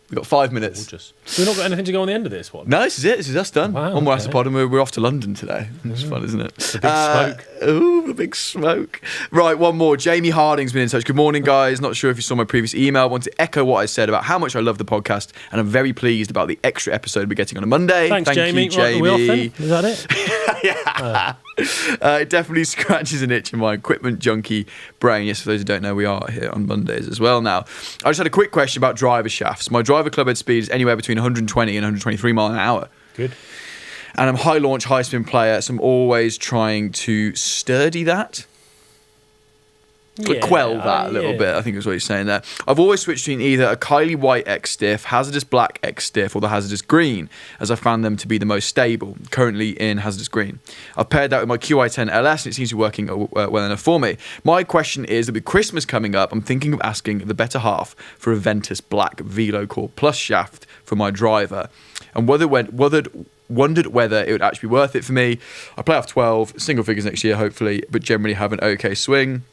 We've got 5 minutes. We've not got anything to go on the end of this one. No, this is it. This is us done. Wow, One more Astropod and we're off to London today. It's fun, isn't it? The big smoke. Ooh, the big smoke. Right, one more. Jamie Harding's been in touch. Good morning, guys. Not sure if you saw my previous email. I want to echo what I said about how much I love the podcast, and I'm very pleased about the extra episode we're getting on a Monday. Thank Jamie. You, Jamie. Right, are we off then? Is that it? Yeah. It definitely scratches an itch in my equipment junkie brain. Yes, for those who don't know, we are here on Mondays as well now. I just had a quick question about driver shafts. My driver club head speed is anywhere between 120 and 123 mile an hour. Good. And I'm a high launch, high spin player, so I'm always trying to sturdy that. Quell that a little bit, I think is what he's saying there. I've always switched between either a Kylie White X Stiff, Hazardous Black X Stiff, or the Hazardous Green, as I found them to be the most stable, currently in Hazardous Green. I've paired that with my QI10 LS, and it seems to be working well enough for me. My question is that with Christmas coming up, I'm thinking of asking the better half for a Ventus Black Velo Core Plus shaft for my driver, and wondered whether it would actually be worth it for me. I play off 12, single figures next year, hopefully, but generally have an okay swing.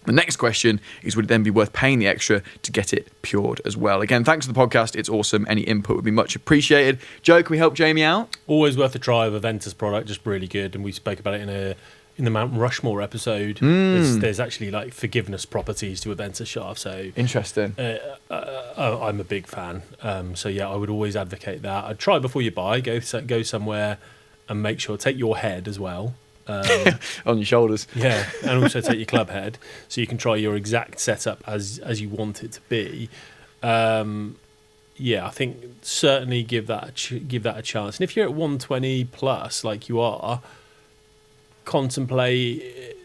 The next question is, would it then be worth paying the extra to get it pured as well? Again, thanks for the podcast. It's awesome. Any input would be much appreciated. Joe, can we help Jamie out? Always worth a try of a Ventus product, just really good. And we spoke about it in in the Mount Rushmore episode, there's actually like forgiveness properties to a Venta shaft. So interesting. I'm a big fan. So yeah, I would always advocate that. I'd try before you buy. Go somewhere and make sure. Take your head as well. On your shoulders. Yeah, and also take your club head so you can try your exact setup as you want it to be. I think certainly give that a chance. And if you're at 120 plus, like you are, contemplate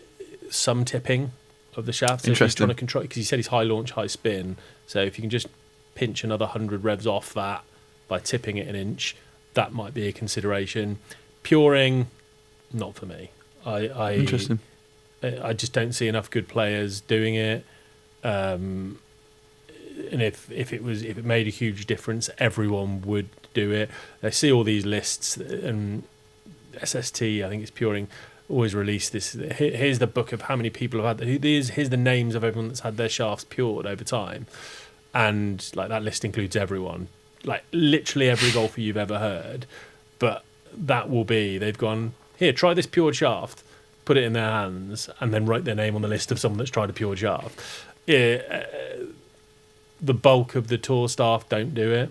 some tipping of the shaft. So if you're trying to control, because you said he's high launch, high spin. So if you can just pinch another 100 revs off that by tipping it an inch, that might be a consideration. Puring, not for me. Interesting. I just don't see enough good players doing it. And if it made a huge difference, everyone would do it. I see all these lists, and SST, I think it's Puring, always release this. Here's the book of how many people have had. Here's the names of everyone that's had their shafts pured over time, and like that list includes everyone, like literally every golfer you've ever heard. But that will be, they've gone, here, try this pured shaft, put it in their hands, and then write their name on the list of someone that's tried a pured shaft. The bulk of the tour staff don't do it.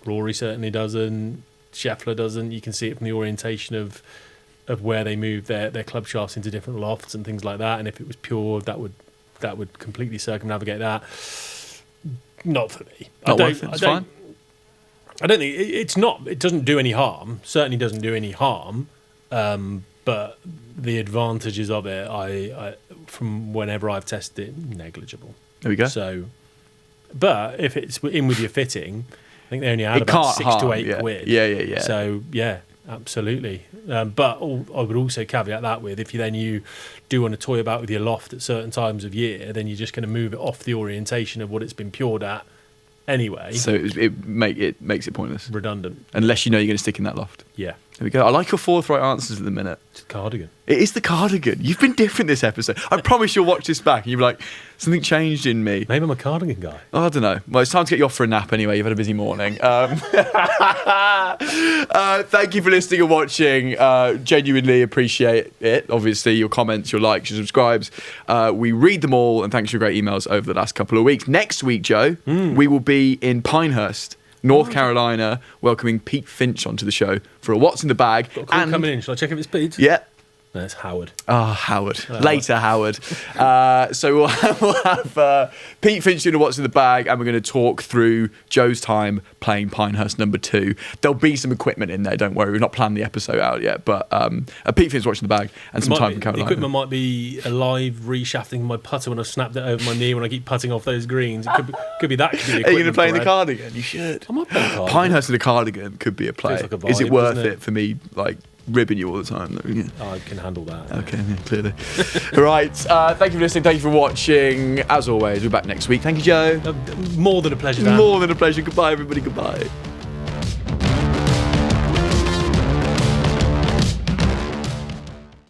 Rory certainly doesn't. Scheffler doesn't. You can see it from the orientation of where they move their club shafts into different lofts and things like that. And if it was pure, that would completely circumnavigate that. Not for me. Not worth it. It's fine. I don't think it's not. It doesn't do any harm. Certainly doesn't do any harm. But the advantages of it, I from whenever I've tested it, negligible. There we go. So, but if it's in with your fitting, I think they only add about 6 to 8 quid. Yeah. So yeah, absolutely. But I would also caveat that with, if you do want to toy about with your loft at certain times of year, then you're just going to move it off the orientation of what it's been pured at anyway. So it makes it pointless. Redundant. Unless you know you're going to stick in that loft. Yeah. There we go. I like your forthright answers at the minute. It's the cardigan. It is the cardigan. You've been different this episode. I promise you'll watch this back and you'll be like, something changed in me. Maybe I'm a cardigan guy. Oh, I don't know. Well, it's time to get you off for a nap anyway. You've had a busy morning. Thank you for listening and watching. Genuinely appreciate it. Obviously, your comments, your likes, your subscribes. We read them all, and thanks for your great emails over the last couple of weeks. Next week, Joe, we will be in Pinehurst, North Carolina, welcoming Pete Finch onto the show for a What's in the Bag. Got a call coming in. Shall I check if it's Pete? Yeah. No, it's Howard. Howard. Later, Howard. So we'll have Pete Finch doing What's in the Bag, and we're going to talk through Joe's time playing Pinehurst number 2. There'll be some equipment in there, don't worry. We've not planned the episode out yet, but Pete Finch watching the bag and some time from Carolina. The equipment might be a live reshafting my putter when I've snapped it over my knee when I keep putting off those greens. It could be that. Could be the Are you going to play in the cardigan? You should. I might play the cardigan. Pinehurst in the cardigan could be a play. Like a vibe, is it worth it for me, like, ribbing you all the time? Yeah. I can handle that. Okay, yeah, clearly. Right, thank you for listening, thank you for watching. As always, we're back next week. Thank you, Joe. More than a pleasure, Dan. More than a pleasure. Goodbye, everybody. Goodbye.